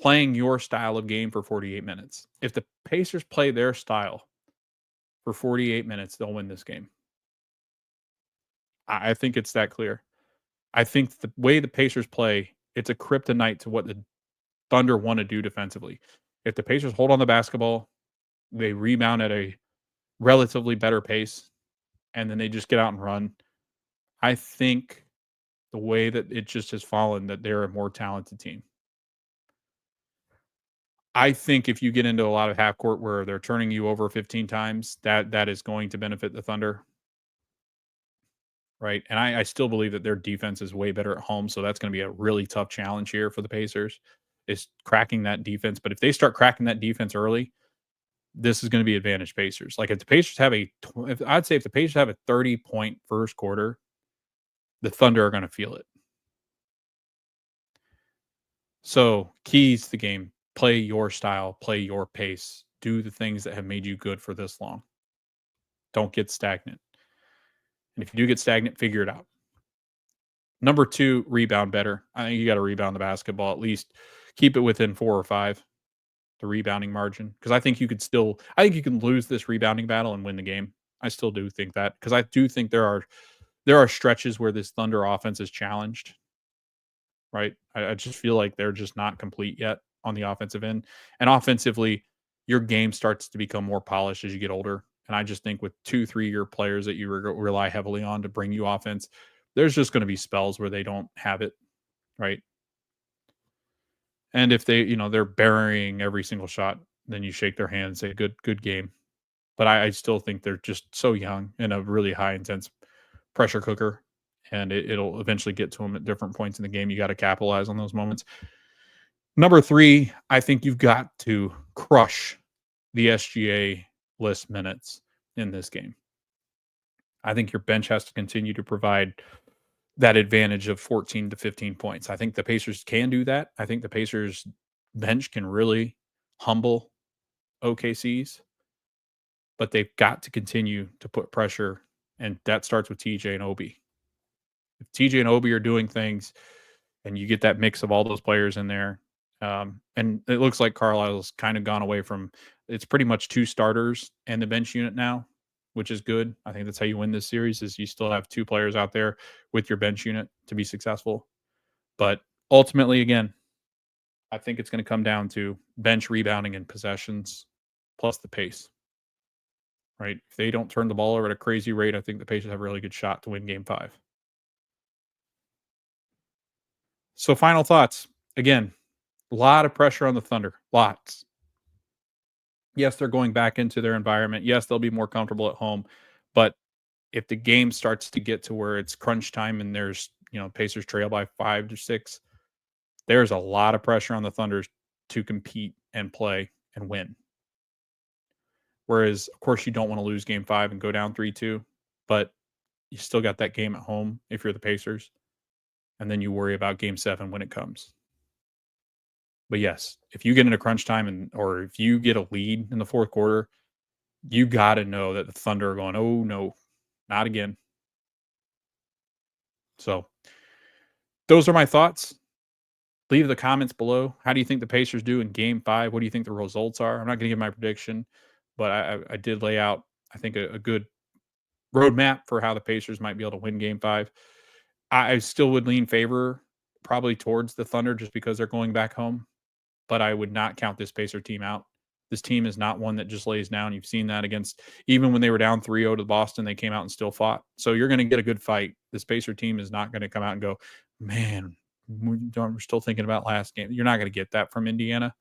playing your style of game for 48 minutes. If the Pacers play their style for 48 minutes, they'll win this game. I think it's that clear. I think the way the Pacers play, it's a kryptonite to what the Thunder want to do defensively. If the Pacers hold on the basketball, they rebound at a relatively better pace, and then they just get out and run. I think the way that it just has fallen, that they're a more talented team. I think if you get into a lot of half court where they're turning you over 15 times, that is going to benefit the Thunder. Right. And I still believe that their defense is way better at home. So that's going to be a really tough challenge here for the Pacers, is cracking that defense. But if they start cracking that defense early, this is going to be advantage Pacers. Like if the Pacers have I'd say if the Pacers have a 30-point first quarter, the Thunder are going to feel it. So keys to the game: play your style, play your pace, do the things that have made you good for this long. Don't get stagnant. And if you do get stagnant, figure it out. Number 2, rebound better. I think you got to rebound the basketball, at least keep it within 4 or 5, the rebounding margin. Because I think you can lose this rebounding battle and win the game. I still do think that, because I do think there are stretches where this Thunder offense is challenged. Right. I just feel like they're just not complete yet on the offensive end. And offensively, your game starts to become more polished as you get older. And I just think with 2-3-year players that you rely heavily on to bring you offense, there's just going to be spells where they don't have it. Right. And if they're burying every single shot, then you shake their hand and say, good game. But I still think they're just so young and a really high intense pressure cooker. And it'll eventually get to them at different points in the game. You got to capitalize on those moments. Number 3, I think you've got to crush the SGA list minutes in this game. I think your bench has to continue to provide that advantage of 14 to 15 points. I think the Pacers can do that. I think the Pacers bench can really humble OKC's, but they've got to continue to put pressure, and that starts with TJ and Obi. If TJ and Obi are doing things and you get that mix of all those players in there, and it looks like Carlisle's kind of gone away from, it's pretty much 2 starters and the bench unit now, which is good. I think that's how you win this series, is you still have 2 players out there with your bench unit to be successful. But ultimately, again, I think it's going to come down to bench rebounding and possessions plus the pace. Right? If they don't turn the ball over at a crazy rate, I think the Pacers have a really good shot to win game 5. So final thoughts. Again, a lot of pressure on the Thunder. Lots. Yes, they're going back into their environment. Yes, they'll be more comfortable at home. But if the game starts to get to where it's crunch time and there's, Pacers trail by 5 to 6, there's a lot of pressure on the Thunder to compete and play and win. Whereas, of course, you don't want to lose game 5 and go down 3-2, but you still got that game at home if you're the Pacers. And then you worry about game 7 when it comes. But yes, if you get into crunch time or if you get a lead in the fourth quarter, you got to know that the Thunder are going, oh, no, not again. So those are my thoughts. Leave the comments below. How do you think the Pacers do in Game 5? What do you think the results are? I'm not going to give my prediction, but I did lay out, I think, a good roadmap for how the Pacers might be able to win Game 5. I still would lean favor probably towards the Thunder just because they're going back home, but I would not count this Pacer team out. This team is not one that just lays down. You've seen that against, even when they were down 3-0 to Boston, they came out and still fought. So you're going to get a good fight. This Pacer team is not going to come out and go, man, we're still thinking about last game. You're not going to get that from Indiana.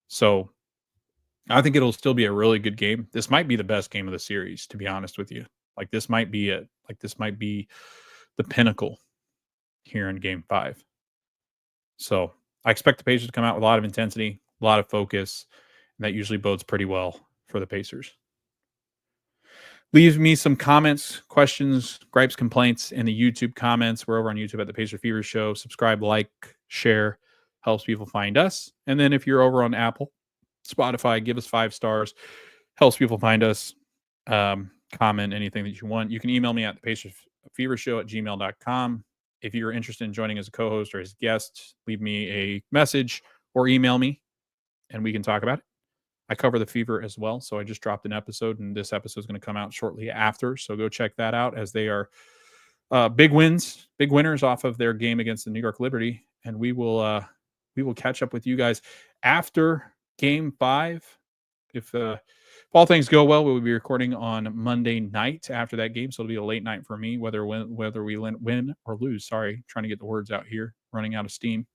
So I think it'll still be a really good game. This might be the best game of the series, to be honest with you. Like, this might be it. Like, this might be the pinnacle here in Game 5. So I expect the Pacers to come out with a lot of intensity, a lot of focus, and that usually bodes pretty well for the Pacers. Leave me some comments, questions, gripes, complaints in the YouTube comments. We're over on YouTube at the Pacer Fever Show. Subscribe, like, share, helps people find us. And then if you're over on Apple, Spotify, give us 5 stars, helps people find us. Comment anything that you want. You can email me at thepacersfevershow@gmail.com. If you're interested in joining as a co-host or as a guest, leave me a message or email me and we can talk about it. I cover the Fever as well, so I just dropped an episode, and this episode is going to come out shortly after. So go check that out, as they are big winners off of their game against the New York Liberty, and we will catch up with you guys after Game 5. If all things go well, we will be recording on Monday night after that game, so it'll be a late night for me, whether we win or lose. Sorry, trying to get the words out here, running out of steam.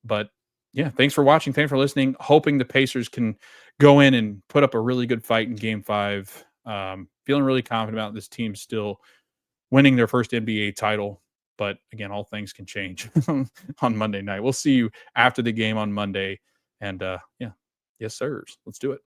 But yeah, thanks for watching. Thanks for listening. Hoping the Pacers can go in and put up a really good fight in Game 5. Feeling really confident about this team still winning their first NBA title. But again, all things can change on Monday night. We'll see you after the game on Monday. And yes, sirs. Let's do it.